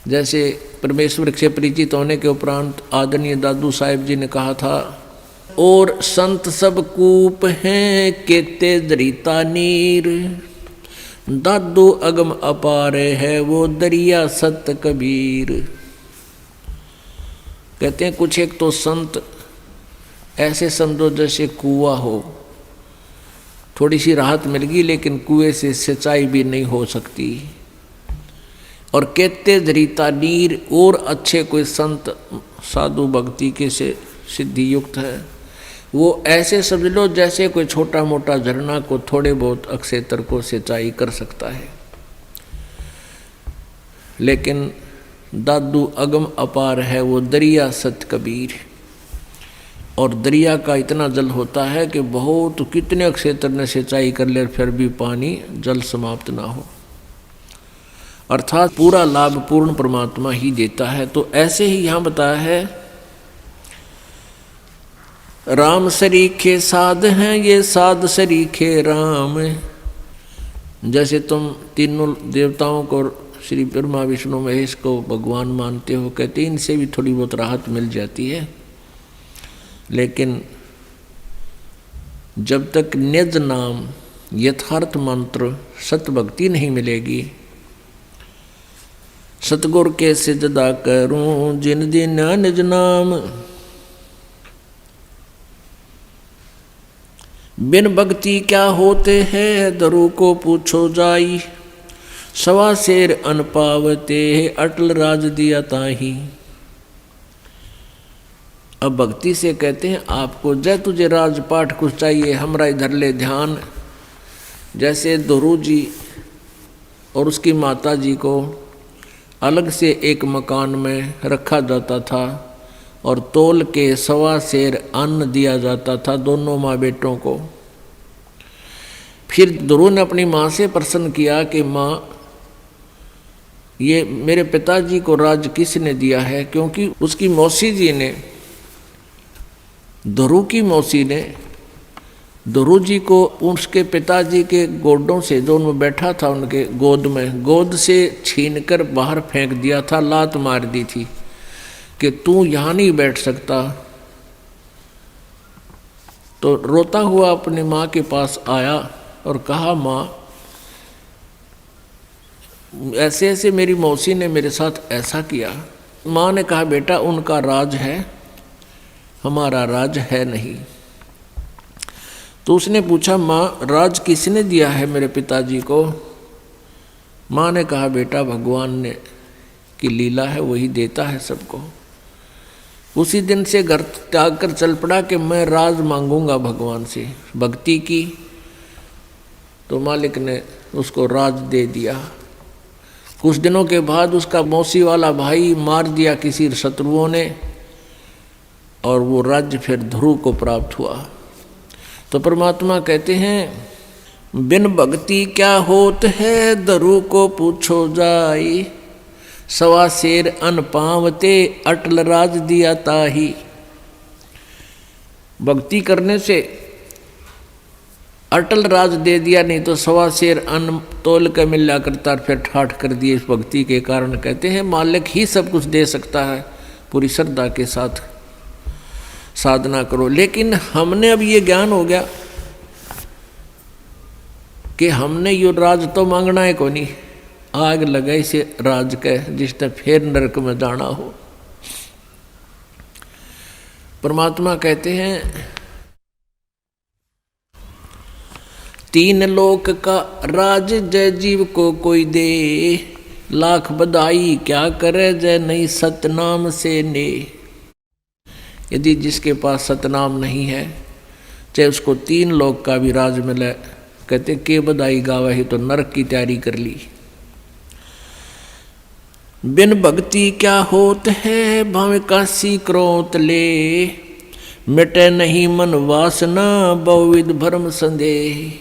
जैसे परमेश्वर से परिचित होने के उपरांत आदरणीय दादू साहिब जी ने कहा था, और संत सब कूप हैं केते दरिता नीर, दादू अगम अपार है वो दरिया सत कबीर। कहते हैं कुछ एक तो संत ऐसे समझो जैसे कुआं हो, थोड़ी सी राहत मिल गई लेकिन कुएं से सिंचाई भी नहीं हो सकती। और कहते दरिता नीर, और अच्छे कोई संत साधु भक्ति के से सिद्धि युक्त है, वो ऐसे समझ लो जैसे कोई छोटा मोटा झरना को थोड़े बहुत अक्षेत्र को सिंचाई कर सकता है। लेकिन दादू अगम अपार है वो दरिया सत कबीर। और दरिया का इतना जल होता है कि बहुत कितने क्षेत्र ने सिंचाई कर ले फिर भी पानी जल समाप्त ना हो, अर्थात पूरा लाभ पूर्ण परमात्मा ही देता है। तो ऐसे ही यहाँ बताया है, राम सरीखे साध हैं, ये साध सरीखे राम। जैसे तुम तीनों देवताओं को श्री ब्रह्मा विष्णु महेश को भगवान मानते हो, कहते इनसे भी थोड़ी बहुत राहत मिल जाती है, लेकिन जब तक निज नाम यथार्थ मंत्र सत भक्ति नहीं मिलेगी। सतगुर के सिजदा करूं जिन दिन निज नाम, बिन भक्ति क्या होते हैं दरु को पूछो जाई, सवा शेर अन पावते अटल राज दिया ताही। अब भक्ति से कहते हैं आपको जय तुझे राजपाठ कुछ चाहिए हमरा इधर ले ध्यान। जैसे दोरू जी और उसकी माता जी को अलग से एक मकान में रखा जाता था और तोल के सवा शेर अन्न दिया जाता था दोनों माँ बेटों को। फिर दोरू ने अपनी माँ से प्रश्न किया कि माँ, ये मेरे पिताजी को राज किसने दिया है? क्योंकि उसकी मौसी जी ने, दोरू की मौसी ने दोरू जी को उसके पिताजी के गोडों से, जो उनमें बैठा था उनके गोद में, गोद से छीनकर बाहर फेंक दिया था, लात मार दी थी कि तू यहाँ नहीं बैठ सकता। तो रोता हुआ अपनी माँ के पास आया और कहा, माँ ऐसे ऐसे मेरी मौसी ने मेरे साथ ऐसा किया। माँ ने कहा, बेटा उनका राज है, हमारा राज है नहीं। तो उसने पूछा, माँ राज किसने दिया है मेरे पिताजी को? माँ ने कहा, बेटा भगवान ने की लीला है, वही देता है सबको। उसी दिन से घर त्याग कर चल पड़ा कि मैं राज मांगूंगा भगवान से। भक्ति की तो मालिक ने उसको राज दे दिया। कुछ दिनों के बाद उसका मौसी वाला भाई मार दिया किसी शत्रुओं ने, और वो राज्य फिर ध्रुव को प्राप्त हुआ। तो परमात्मा कहते हैं, बिन भक्ति क्या होत है, ध्रुव को पूछो जाई, सवा शेर अन पावते, अटल राज दिया ताही। भक्ति करने से अटल राज दे दिया, नहीं तो सवा शेर अन्न तोल के मिला करता फिर ठाठ कर दिए। इस भक्ति के कारण कहते हैं मालिक ही सब कुछ दे सकता है, पूरी श्रद्धा के साथ साधना करो। लेकिन हमने अब ये ज्ञान हो गया कि हमने यो राज तो मांगना है को नहीं, आग लगे से राज के जिसने फिर नरक में जाना हो। परमात्मा कहते हैं, तीन लोक का राज जय जीव को कोई दे, लाख बधाई क्या करे जय नहीं सतनाम से ने। यदि जिसके पास सतनाम नहीं है, चाहे उसको तीन लोक का भी राज मिले, कहते के बधाई गावे ही तो नरक की तैयारी कर ली। बिन भक्ति क्या होत है, भावे काशी क्रोत ले, मिटे नहीं मन वासना बहुविध भरम संदेह।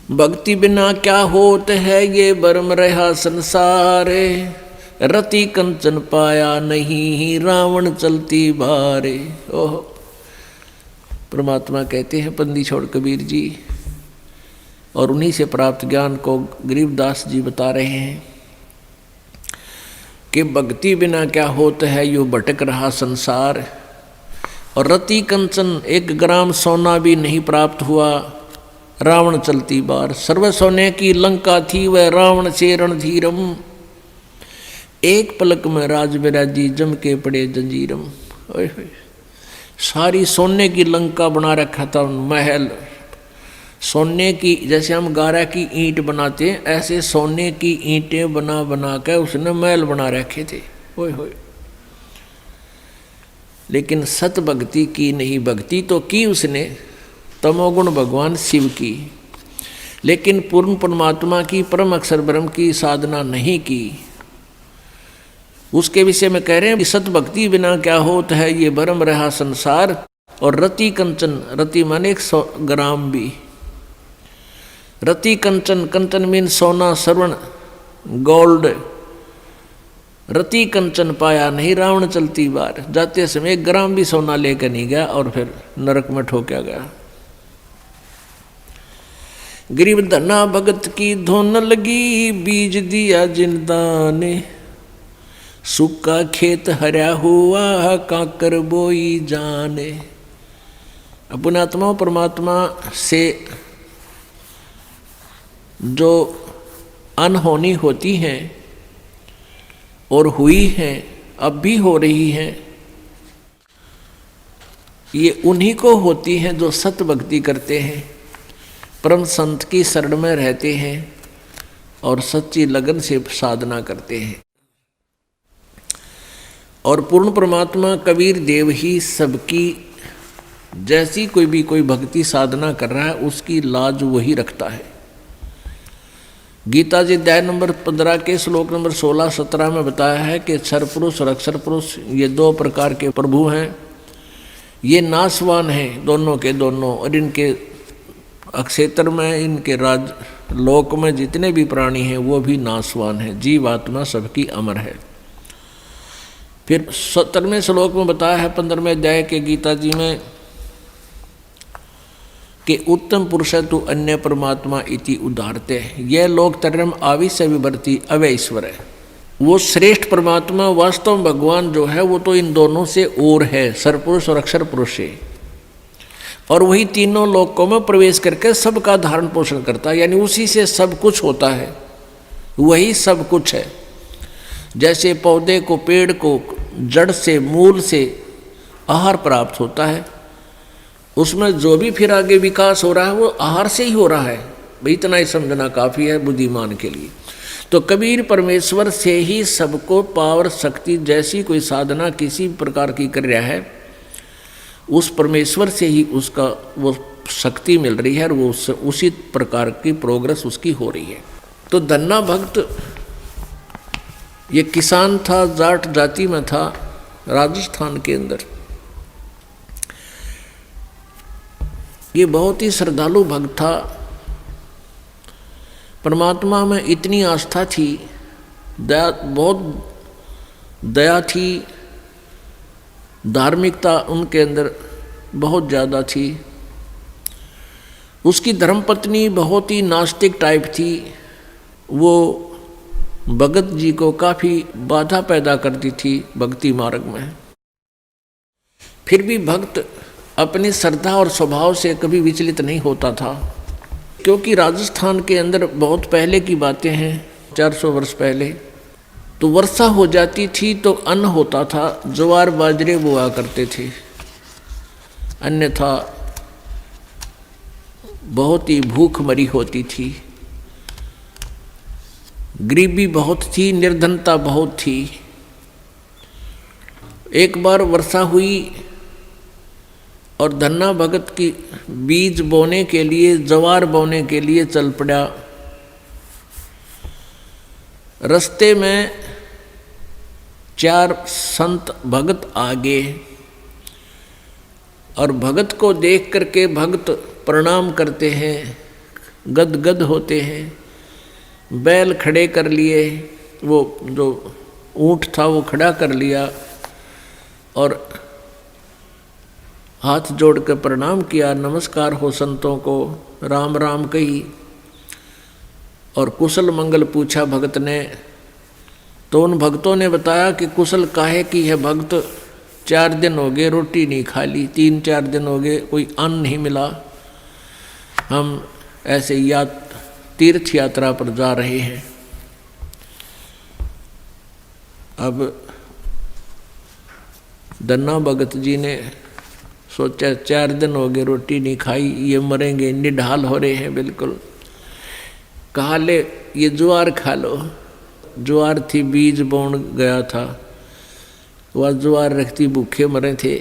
भक्ति बिना क्या होत है, ये भरम रहा संसारे, रति कंचन पाया नहीं रावण चलती बारे। ओह, परमात्मा कहते हैं पंदी छोड़ कबीर जी, और उन्हीं से प्राप्त ज्ञान को गरीबदास जी बता रहे हैं कि भक्ति बिना क्या होता है, यो भटक रहा संसार। और रति कंचन, 1 ग्राम सोना भी नहीं प्राप्त हुआ, रावण चलती बार। सर्व सोने की लंका थी वह रावण से रणधीरम, एक पलक में राज बिराजी जम के पड़े जंजीरम। सारी सोने की लंका बना रखा था, महल सोने की, जैसे हम गारा की ईंट बनाते हैं ऐसे सोने की ईंटें बना बना के उसने महल बना रखे थे। ओए होए, लेकिन सत भक्ति की नहीं। भक्ति तो की उसने, तमोगुण भगवान शिव की, लेकिन पूर्ण परमात्मा की, परम अक्षर ब्रह्म की साधना नहीं की। उसके विषय में कह रहे हैं कि सत भक्ति बिना क्या होता है, ये भरम रहा संसार। और रति कंचन, रति माने 100 ग्राम भी, रति कंचन, कंचन मीन सोना, स्वर्ण, गोल्ड। रति कंचन पाया नहीं रावण चलती बार, जाते समय 1 ग्राम भी सोना लेकर नहीं गया और फिर नरक में ठोका गया। गरीब धना भगत की धोन लगी, बीज दिया जिंदा ने, सूखा खेत हरा हुआ काकर बोई जाने। अपने आत्मा परमात्मा से जो अनहोनी होती हैं और हुई हैं, अब भी हो रही हैं, ये उन्हीं को होती हैं जो सत भक्ति करते हैं, परम संत की शरण में रहते हैं और सच्ची लगन से साधना करते हैं। और पूर्ण परमात्मा कबीर देव ही सबकी, जैसी कोई भक्ति साधना कर रहा है उसकी लाज वही रखता है। गीता जी अध्याय नंबर 15 के श्लोक नंबर 16-17 में बताया है कि क्षर पुरुष और अक्षर पुरुष ये 2 प्रकार के प्रभु हैं। ये नाशवान हैं दोनों के दोनों, और इनके अक्षेत्र में, इनके राज लोक में जितने भी प्राणी हैं वो भी नाशवान हैं। जीव आत्मा सबकी अमर है। फिर 17वें श्लोक में बताया है 15वें अध्याय के गीता जी में कि उत्तम पुरुष तु अन्य परमात्मा इति उदारते, यह लोक तरम आविश्य विवर्ती अवैश्वर है। वो श्रेष्ठ परमात्मा वास्तव में भगवान जो है वो तो इन दोनों से और है, सरपुरुष और अक्षर पुरुष है, और वही तीनों लोकों में प्रवेश करके सबका धारण पोषण करता है, यानी उसी से सब कुछ होता है, वही सब कुछ है। जैसे पौधे को, पेड़ को जड़ से, मूल से आहार प्राप्त होता है, उसमें जो भी फिर आगे विकास हो रहा है वो आहार से ही हो रहा है। भाई इतना ही समझना काफ़ी है बुद्धिमान के लिए। तो कबीर परमेश्वर से ही सबको पावर शक्ति जैसी कोई साधना किसी प्रकार की कर रहा है, उस परमेश्वर से ही उसका वो शक्ति मिल रही है और वो उसी प्रकार की प्रोग्रेस उसकी हो रही है। तो धन्ना भक्त ये किसान था, जाट जाति में था, राजस्थान के अंदर। ये बहुत ही श्रद्धालु भक्त था, परमात्मा में इतनी आस्था थी, दया, बहुत दया थी, धार्मिकता उनके अंदर बहुत ज़्यादा थी। उसकी धर्मपत्नी बहुत ही नास्तिक टाइप थी, वो भगत जी को काफ़ी बाधा पैदा करती थी भक्ति मार्ग में। फिर भी भक्त अपनी श्रद्धा और स्वभाव से कभी विचलित नहीं होता था, क्योंकि राजस्थान के अंदर बहुत पहले की बातें हैं, 400 वर्ष पहले, तो वर्षा हो जाती थी तो अन्न होता था, ज्वार बाजरे बोआ करते थे, अन्यथा बहुत ही भूख मरी होती थी, गरीबी बहुत थी, निर्धनता बहुत थी। एक बार वर्षा हुई और धन्ना भगत की बीज बोने के लिए, ज्वार बोने के लिए चल पड़ा। रास्ते में 4 संत भगत आ गए और भगत को देख करके भगत प्रणाम करते हैं, गदगद होते हैं, बैल खड़े कर लिए, वो जो ऊंट था वो खड़ा कर लिया और हाथ जोड़ कर प्रणाम किया, नमस्कार हो संतों को, राम राम कही और कुशल मंगल पूछा भगत ने। तो उन भक्तों ने बताया कि कुशल काहे की है भगत, 4 दिन हो गए रोटी नहीं खा ली, 3-4 दिन हो गए कोई अन्न नहीं मिला, हम ऐसे तीर्थ यात्रा पर जा रहे हैं। अब धन्ना भगत जी ने सोचा 4 दिन हो गए रोटी नहीं खाई, ये मरेंगे, निढाल हो रहे हैं बिल्कुल। कहा ले ये ज्वार खा लो। ज्वार थी, बीज बोन गया था, वह ज्वार रखती भूखे मरे थे,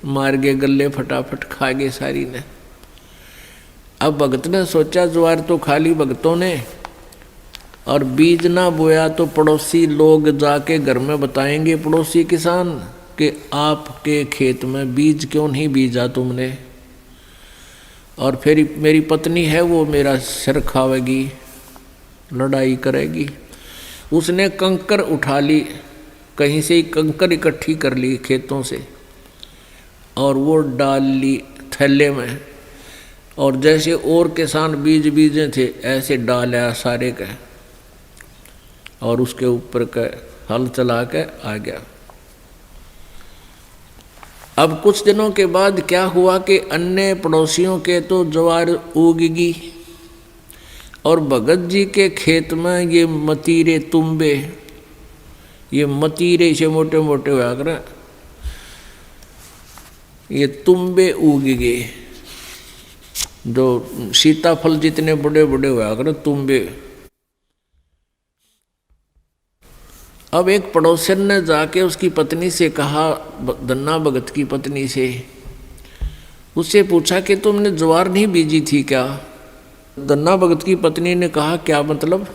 मार गए गले, फटाफट खा गए सारी ने। अब भगत ने सोचा ज्वार तो खा ली भगतों ने और बीज ना बोया तो पड़ोसी लोग जाके घर में बताएंगे, पड़ोसी किसान, कि आपके खेत में बीज क्यों नहीं बीजा तुमने, और फिर मेरी पत्नी है वो मेरा सिर खावेगी, लड़ाई करेगी। उसने कंकर उठा ली, कहीं से ही कंकर इकट्ठी कर ली खेतों से और वो डाल ली थैले में, और जैसे और किसान बीज बीजे थे ऐसे डाला सारे का और उसके ऊपर का हल चला के आ गया। अब कुछ दिनों के बाद क्या हुआ कि अन्य पड़ोसियों के तो ज्वार उगगी और भगत जी के खेत में ये मतीरे तुम्बे, ये मतीरे से मोटे मोटे हुआ कर ये तुम्बे उग गए, जो सीताफल जितने बड़े बड़े हुआ कर तुम्बे। अब एक पड़ोसन ने जाके उसकी पत्नी से कहा, धन्ना भगत की पत्नी से, उससे पूछा कि तुमने ज्वार नहीं बीजी थी क्या? धन्ना भगत की पत्नी ने कहा क्या मतलब?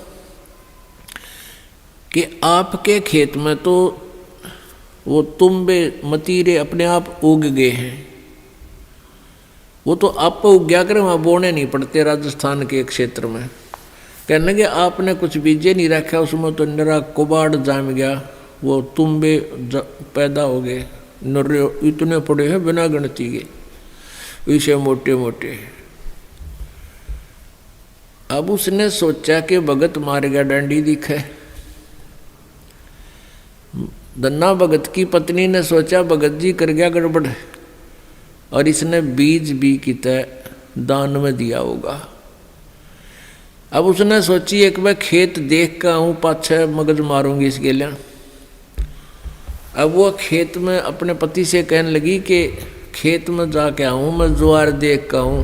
कि आपके खेत में तो वो तुम्बे मतीरे अपने आप उग गए हैं, वो तो आप उग गया करे, वहाँ बोने नहीं पड़ते राजस्थान के क्षेत्र में। कहने लगे आपने कुछ बीजे नहीं रखा, उसमें तो निरा कुबाड़ जाम गया, वो तुम्बे पैदा हो गए, नर्रे इतने पड़े हैं बिना गिनती के, इसे मोटे मोटे। अब उसने सोचा कि भगत मार गया डंडी दिखे। धन्ना भगत की पत्नी ने सोचा भगत जी कर गया गड़बड़ और इसने बीज भी किता दान में दिया होगा। अब उसने सोची एक बार खेत देख कर आऊँ, पाछे मगज मारूंगी इसके लिए। अब वो खेत में अपने पति से कहने लगी कि खेत में जाके आऊं, मैं ज्वार देख के आऊं।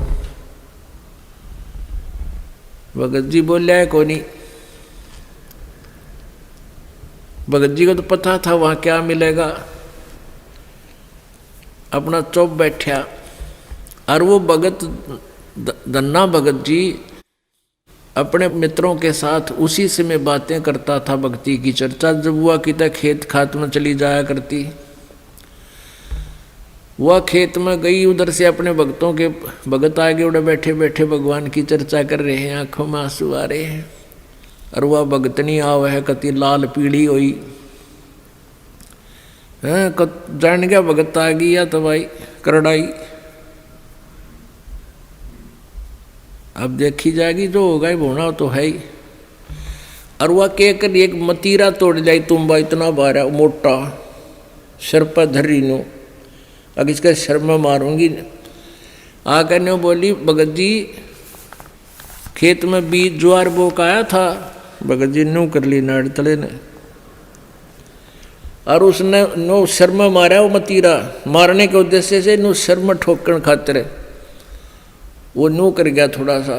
भगत जी बोलिया है को नहीं। भगत जी को तो पता था वहां क्या मिलेगा। अपना चुप बैठा, और वो भगत धन्ना भगत जी अपने मित्रों के साथ उसी से मैं बातें करता था, भक्ति की चर्चा। जब हुआ कि तक खेत खात में चली जाया करती, वह खेत में गई, उधर से अपने भक्तों के भगत आगे उड़े बैठे बैठे भगवान की चर्चा कर रहे हैं, आंखों में आंसू आ रहे हैं। और वह भगतनी आव है कति लाल पीड़ी हुई है, जान गया भगत आ गई या तो भाई करड़ाई। अब देखी जाएगी, जो होगा ही होना तो है ही। और वह कहकर एक मतीरा तोड़ जाई, तुम्बा इतना बारा मोटा सिर पर धरी नो, अब इसका सिर में मारूंगी। आकर ने बोली, भगत जी खेत में बीज ज्वार बो का आया था। भगत जी न्यू कर ली नाड़ तले ने, और उसने नो सिर में मारा। वो मतीरा मारने के उद्देश्य से नो सिर में ठोकन खातिर वो न्यू कर गया थोड़ा सा,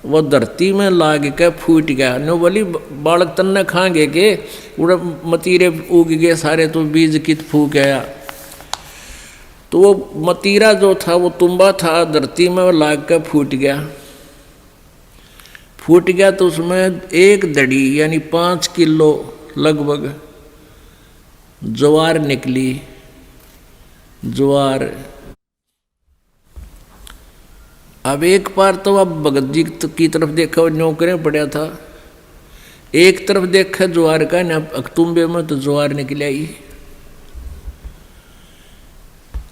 वो धरती में लाग के फूट गया। नो बोली बालक तन्ने खाएंगे के उड़ा मतीरे उग गए सारे, तो बीज कित फूक आया। तो वो मतीरा जो था वो तुम्बा था, धरती में लाग के फूट गया। फूट गया तो उसमें एक दड़ी यानी 5 किलो लगभग ज्वार निकली। ज्वार अब एक बार तो अब भगत जी की तरफ देखा, वो नौकरे पड़ा था, एक तरफ देखा ज्वार का ना, अक्तुम्बे में तो ज्वार निकल आई।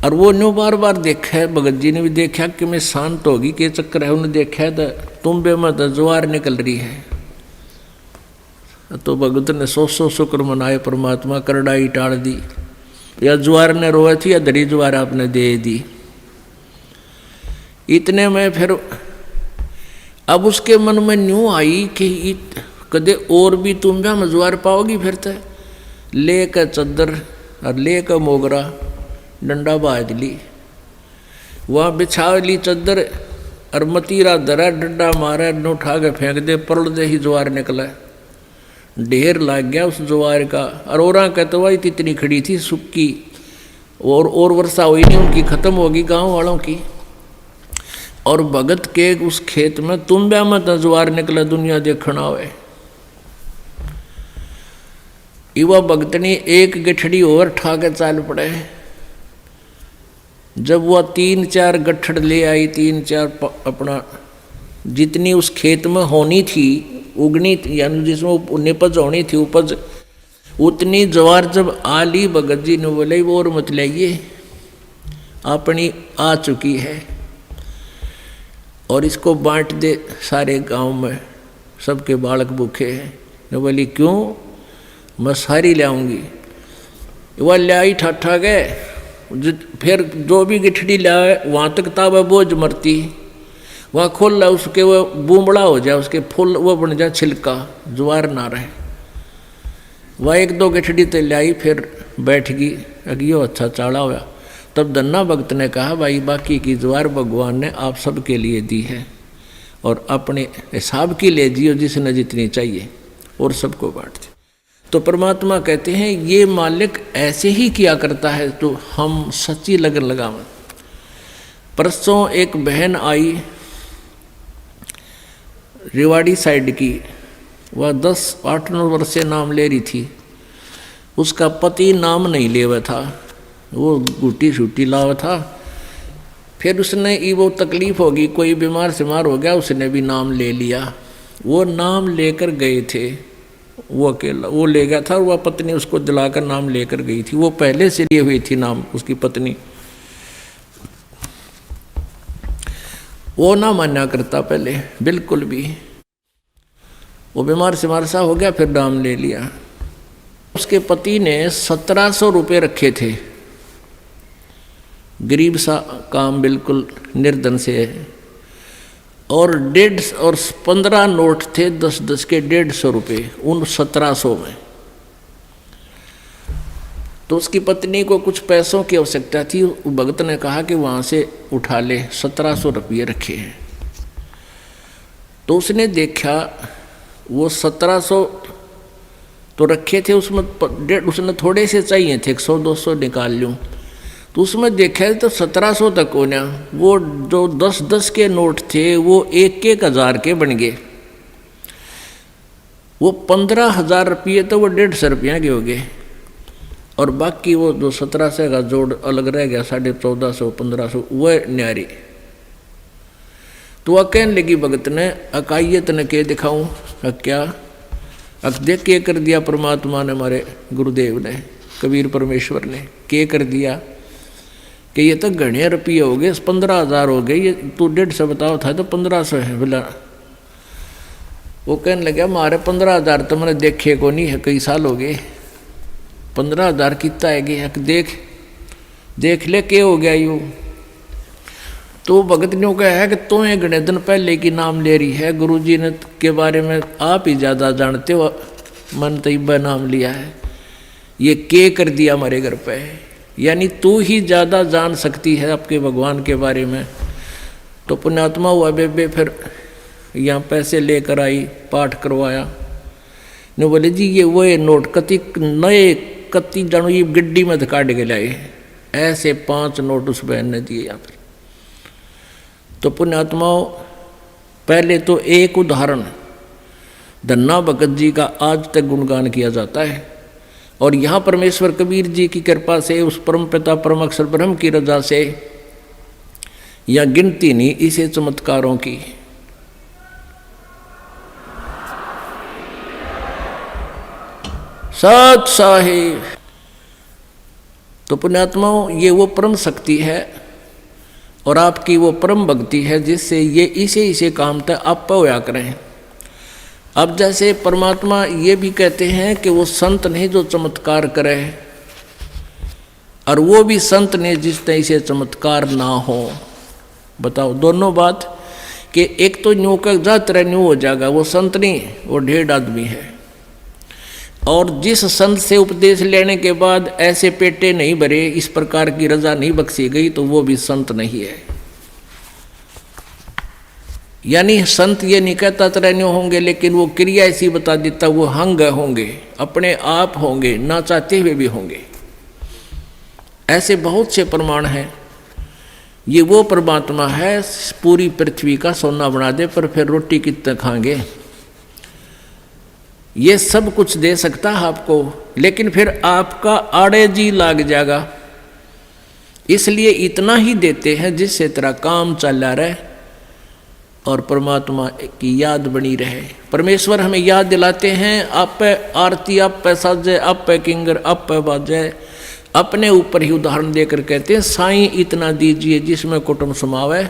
और वो न्यू बार बार देखा है, भगत जी ने भी देखा कि मैं शांत होगी के चक्कर है। उन्हें देखा तो तुम्बे में तो ज्वार निकल रही है। तो भगत ने 100 शुक्र मनाए, परमात्मा करड़ाई टाल दी। या ज्वार ने रोए थी या दड़ी ज्वार आपने दे दी। इतने में फिर अब उसके मन में न्यू आई कि कदे और भी तुम भी ज्वार पाओगी। फिर तो ले कर चद्दर और ले कर मोगरा डंडा बाज ली, वहाँ बिछा ली चद्दर और मतीरा दरा डंडा मारा, न उठा के फेंक दे, परल दे ही ज्वार निकला। ढेर लग गया उस ज्वार का। और औरा कहते हुआ इतनी खड़ी थी सुक्की, और वर्षा हुई नहीं, उनकी खत्म होगी गांव वालों की। और भगत के उस खेत में तुम ब्या मत ज्वार निकला, दुनिया देखना हुए। युवा भगतनी एक गठड़ी और ठा के चाल पड़े। जब वह 3-4 गठड़ ले आई, 3-4 अपना जितनी उस खेत में होनी थी उगनी, यानी जिसमें निपज होनी थी उपज, उतनी ज्वार जब आ ली, भगत जी ने बोले वो और मत लाइए, अपनी आ चुकी है और इसको बांट दे सारे गांव में, सबके बालक भूखे हैं। ने बोली क्यों, मैं सारी ले आऊँगी। वह ले आई ठाठा गए। फिर जो भी गिठड़ी लाए वहाँ तक ताबा बोझ मरती, वहाँ खोल ला उसके वो बूमड़ा हो जाए, उसके फूल वो बन जाए छिलका, ज्वार ना रहे। वह 1-2 गिठड़ी तो लाई, फिर बैठ गई। अगियो अच्छा चाड़ा हुआ। तब धन्ना भक्त ने कहा, भाई बाकी की ज्वार भगवान ने आप सबके लिए दी है और अपने हिसाब की ले जियो, जिसने जितनी चाहिए, और सबको बांट दे। तो परमात्मा कहते हैं ये मालिक ऐसे ही किया करता है, तो हम सच्ची लगन लगावें। परसों एक बहन आई रेवाड़ी साइड की, वह 10-8-9 वर्ष से नाम ले रही थी। उसका पति नाम नहीं ले हुआ था, वो गुटी छुट्टी लावा था। फिर उसने वो तकलीफ होगी, कोई बीमार सिमार हो गया, उसने भी नाम ले लिया। वो नाम लेकर गए थे, वो अकेला वो ले गया था, और वह पत्नी उसको दिलाकर नाम लेकर गई थी। वो पहले से लिए हुई थी नाम, उसकी पत्नी। वो ना मान्या करता पहले बिल्कुल भी। वो बीमार सिमार सा हो गया, फिर नाम ले लिया। उसके पति ने 1700 रुपये रखे थे, गरीब सा काम, बिल्कुल निर्धन से है। और 15 नोट थे 10-10 के 150 रुपये उन 1700 में। तो उसकी पत्नी को कुछ पैसों की आवश्यकता थी। भगत ने कहा कि वहाँ से उठा ले, 1700 रुपये रखे हैं। तो उसने देखा वो 1700 तो रखे थे, उसने थोड़े से चाहिए थे, 100-200 निकाल लूँ। तो उसमें देखा तो 1700 तक होना, वो जो 10-10 के नोट थे वो 1-1 हज़ार के बन गए। वो 15,000 रुपये तो वो 150 रुपया के हो गए, और बाकी वो जो 1700 का जोड़ अलग रह गया, 1450-1500 वह न्यारी। तो वह कहने लगी भगत ने, अकाइयत ने के दिखाऊं, क्या देख के कर दिया परमात्मा ने, हमारे गुरुदेव ने, कबीर परमेश्वर ने के कर दिया कि ये तो घने रुपये हो गए, 15,000 हो गए, ये तू 150 बताओ था तो 1500 है बोला। वो कहने लगा हमारे 15,000 तो मैंने देखे को नहीं है, कई साल हो गए, 15,000 कितना है कि देख ले के हो गया यूँ। तो भगत ने कहा है कि तुम्हें घने दिन पहले की नाम ले रही है, गुरुजी ने के बारे में आप ही ज़्यादा जानते हो, मन तैयबा नाम लिया है, ये के कर दिया हमारे घर पे, यानी तू ही ज़्यादा जान सकती है आपके भगवान के बारे में। तो पुण्यात्मा हुआ बेबे फिर यहाँ पैसे लेकर आई, पाठ करवाया। ने बोले जी ये वो नोट कति नए कति जानो ये गड्डी में काट के लाए, ऐसे 5 नोट उस बहन ने दिए यहाँ पर। तो पुण्यात्माओं पहले तो एक उदाहरण धन्ना भगत जी का आज तक गुणगान किया जाता है, और यहाँ परमेश्वर कबीर जी की कृपा से, उस परम पिता परम अक्षर ब्रह्म की रजा से, या गिनती नहीं इसे चमत्कारों की। सत साहिब। तो पुण्यात्माओं ये वो परम शक्ति है और आपकी वो परम भक्ति है जिससे ये इसे काम तक आप होया करें। अब जैसे परमात्मा ये भी कहते हैं कि वो संत नहीं जो चमत्कार करे, और वो भी संत नहीं जिसने इसे चमत्कार ना हो। बताओ दोनों बात, कि एक तो न्यू का जातर न्यू हो जाएगा, वो संत नहीं, वो ढेर आदमी है। और जिस संत से उपदेश लेने के बाद ऐसे पेटे नहीं भरे, इस प्रकार की रजा नहीं बख्शी गई, तो वो भी संत नहीं है। यानी संत ये नहीं कहता तरह होंगे, लेकिन वो क्रिया ऐसी बता देता, वो हंग होंगे, अपने आप होंगे, ना चाहते हुए भी होंगे। ऐसे बहुत से प्रमाण हैं। ये वो परमात्मा है पूरी पृथ्वी का सोना बना दे, पर फिर रोटी कितने खाएंगे। ये सब कुछ दे सकता है आपको, लेकिन फिर आपका आड़े जी लाग जाएगा। इसलिए इतना ही देते हैं जिससे तेरा काम चला रहे और परमात्मा की याद बनी रहे। परमेश्वर हमें याद दिलाते हैं, आप पे आरती, आप पे साजे, आप पे किंगर, आप पे बाजे। अपने ऊपर ही उदाहरण देकर कहते हैं, साईं इतना दीजिए जिसमें कुटुंब समावे,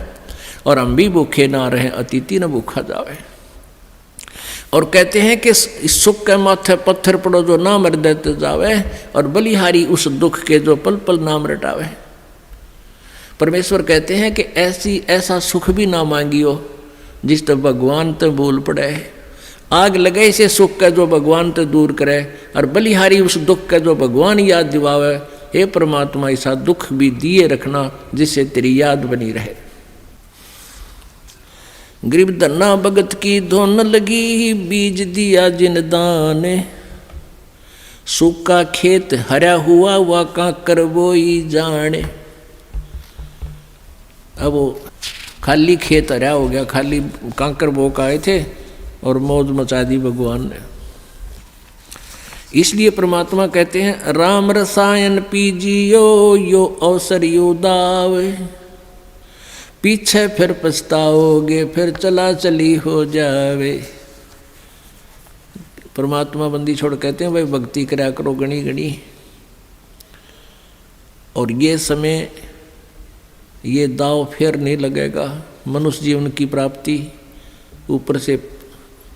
और हम भी भूखे ना रहे, अतिथि न भूखा जावे। और कहते हैं कि इस सुख के माथे पत्थर पड़ो जो नाम हृदय जावे, और बलिहारी उस दुख के जो पल पल नाम रटावे। परमेश्वर कहते हैं कि ऐसा सुख भी ना मांगियो जिस तो भगवान तो भूल पड़े। आग लगे इसे सुख का जो भगवान तो दूर करे, और बलिहारी उस दुख का जो भगवान याद दिवावे। हे परमात्मा ऐसा दुख भी दिए रखना जिससे तेरी याद बनी रहे। गरीब धन्ना भगत की धुन लगी, बीज दिया जिन दान, सूखा खेत हरा हुआ वा काकर बोई जाने। अब वो खाली खेत हरा हो गया, खाली कांकर बोक आए थे और मौज मचा दी भगवान ने। इसलिए परमात्मा कहते हैं, राम रसायन पीजियो यो अवसर यो दावे, पीछे फिर पछताओगे फिर चला चली हो जावे। परमात्मा बंदी छोड़ कहते हैं भाई भक्ति करा करो गणी गणी। और ये समय ये दाव फिर नहीं लगेगा। मनुष्य जीवन की प्राप्ति, ऊपर से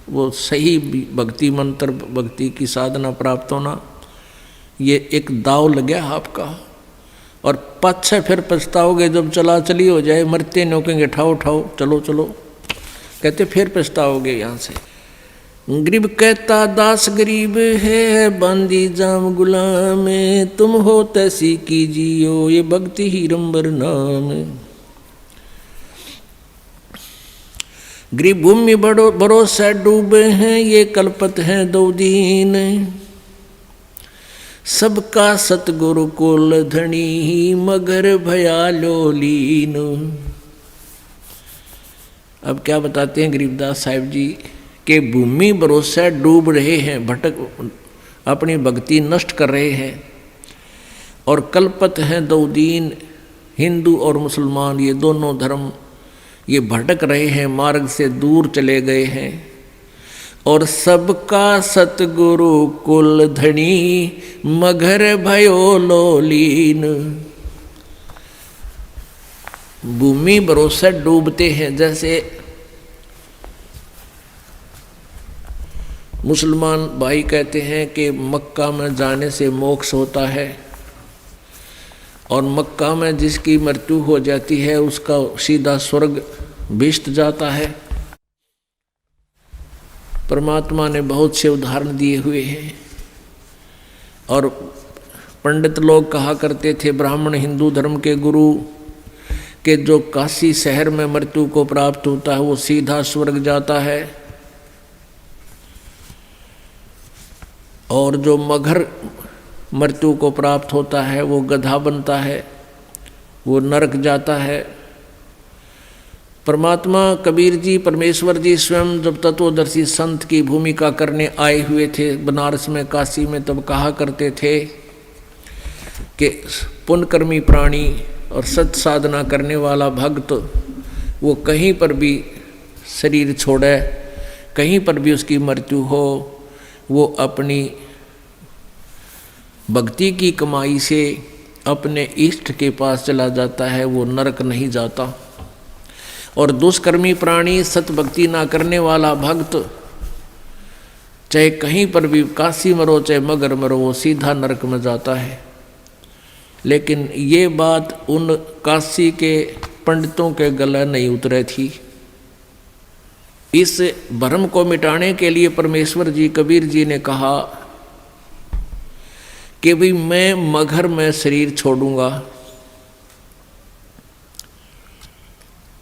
वो सही भक्ति मंत्र भक्ति की साधना प्राप्त होना, ये एक दाव लग गया आपका। और पाछे फिर पछताओगे जब चला चली हो जाए, मरते नौकेंगे ठाओ ठाओ चलो चलो, कहते फिर पछताओगे यहाँ से। गरीब कहता दास गरीब है, बांदी जाम गुलाम, तुम हो तैसी कीजियो ये भक्ति ही रंबर नाम। गरीब भूमि बड़ो भरोसा डूबे हैं, ये कल्पत हैं दो दीन, सबका सतगुरु कुल धनी, मगर भयालो लीन। अब क्या बताते हैं गरीबदास साहिब जी के भूमि भरोसा डूब रहे हैं, भटक अपनी भक्ति नष्ट कर रहे हैं, और कल्पत हैं दो दीन, हिंदू और मुसलमान ये दोनों धर्म ये भटक रहे हैं, मार्ग से दूर चले गए हैं, और सबका सतगुरु कुल धनी, मगर भयो लोलीन। भूमि भरोसा डूबते हैं, जैसे मुसलमान भाई कहते हैं कि मक्का में जाने से मोक्ष होता है, और मक्का में जिसकी मृत्यु हो जाती है उसका सीधा स्वर्ग भीष्ट जाता है। परमात्मा ने बहुत से उदाहरण दिए हुए हैं, और पंडित लोग कहा करते थे ब्राह्मण हिंदू धर्म के गुरु कि जो काशी शहर में मृत्यु को प्राप्त होता है वो सीधा स्वर्ग जाता है, और जो मगर मृत्यु को प्राप्त होता है वो गधा बनता है, वो नरक जाता है। परमात्मा कबीर जी परमेश्वर जी स्वयं जब तत्वदर्शी संत की भूमिका करने आए हुए थे बनारस में काशी में, तब कहा करते थे कि पुण्यकर्मी प्राणी और सत साधना करने वाला भक्त वो कहीं पर भी शरीर छोड़े, कहीं पर भी उसकी मृत्यु हो, वो अपनी भक्ति की कमाई से अपने इष्ट के पास चला जाता है, वो नरक नहीं जाता। और दुष्कर्मी प्राणी सतभक्ति ना करने वाला भक्त चाहे कहीं पर भी काशी मरो चाहे मगर मरो वो सीधा नरक में जाता है। लेकिन ये बात उन काशी के पंडितों के गले नहीं उतरे थी। इस भ्रम को मिटाने के लिए परमेश्वर जी कबीर जी ने कहा कि भाई मैं मगर में शरीर छोड़ूंगा,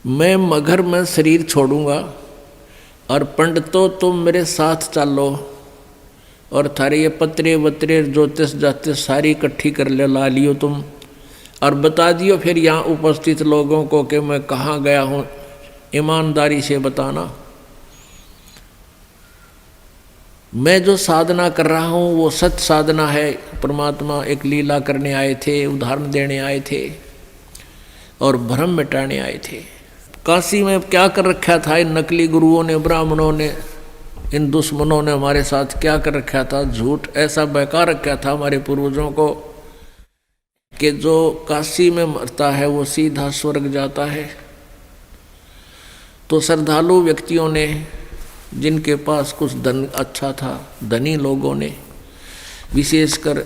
मैं मगर में शरीर छोड़ूंगा, और पंडितों तुम मेरे साथ चलो, और थारे ये पत्रे वत्रे ज्योतिष जातिष सारी इकट्ठी कर ला लियो तुम, और बता दियो फिर यहाँ उपस्थित लोगों को कि मैं कहाँ गया हूँ, ईमानदारी से बताना। मैं जो साधना कर रहा हूँ वो सत साधना है। परमात्मा एक लीला करने आए थे, उदाहरण देने आए थे और भ्रम मिटाने आए थे। काशी में क्या कर रखा था इन नकली गुरुओं ने, ब्राह्मणों ने, इन दुश्मनों ने हमारे साथ क्या कर रखा था? झूठ ऐसा बहका रखा था हमारे पूर्वजों को कि जो काशी में मरता है वो सीधा स्वर्ग जाता है। तो श्रद्धालु व्यक्तियों ने, जिनके पास कुछ धन अच्छा था, धनी लोगों ने, विशेषकर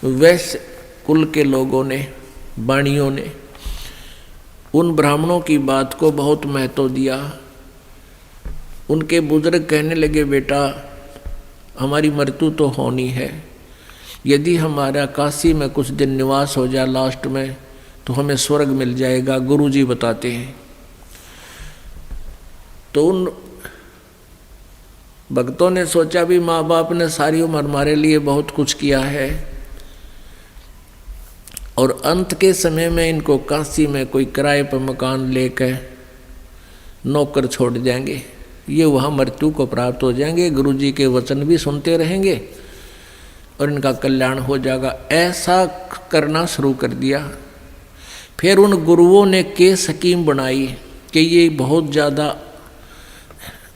वैश्य कुल के लोगों ने, वाणियों ने उन ब्राह्मणों की बात को बहुत महत्व दिया। उनके बुजुर्ग कहने लगे बेटा हमारी मृत्यु तो होनी है, यदि हमारा काशी में कुछ दिन निवास हो जाए लास्ट में तो हमें स्वर्ग मिल जाएगा, गुरुजी बताते हैं। तो उन भक्तों ने सोचा भी माँ बाप ने सारी उम्र हमारे लिए बहुत कुछ किया है और अंत के समय में इनको काशी में कोई किराए पर मकान लेकर नौकर छोड़ जाएंगे, ये वहाँ मृत्यु को प्राप्त हो जाएंगे, गुरुजी के वचन भी सुनते रहेंगे और इनका कल्याण हो जाएगा। ऐसा करना शुरू कर दिया। फिर उन गुरुओं ने केस स्कीम बनाई कि ये बहुत ज़्यादा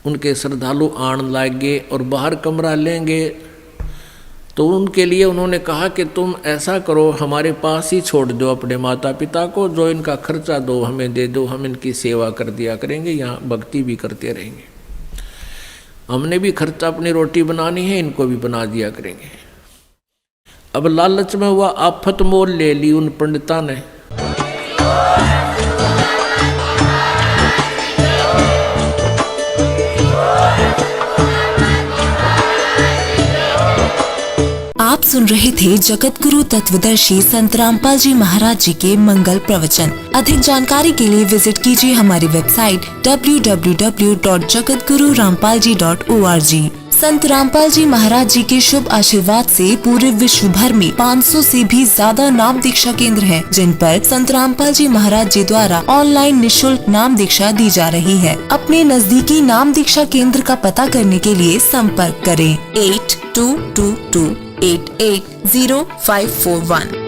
उनके श्रद्धालु आने लागे और बाहर कमरा लेंगे, तो उनके लिए उन्होंने कहा कि तुम ऐसा करो हमारे पास ही छोड़ दो अपने माता पिता को, जो इनका खर्चा दो हमें दे दो, हम इनकी सेवा कर दिया करेंगे, यहाँ भक्ति भी करते रहेंगे, हमने भी खर्चा अपनी रोटी बनानी है, इनको भी बना दिया करेंगे। अब लालच में वह आफत मोल ले ली उन पंडिता ने। आप सुन रहे थे जगत गुरु तत्वदर्शी संत रामपाल जी महाराज जी के मंगल प्रवचन। अधिक जानकारी के लिए विजिट कीजिए हमारी वेबसाइट www.jagatgururampalji.org। संत रामपाल जी महाराज जी के शुभ आशीर्वाद से पूरे विश्व भर में 500 से भी ज्यादा नाम दीक्षा केंद्र हैं, जिन पर संत रामपाल जी महाराज जी द्वारा ऑनलाइन निशुल्क नाम दीक्षा दी जा रही है। अपने नजदीकी नाम दीक्षा केंद्र का पता करने के लिए संपर्क करें 8222880541।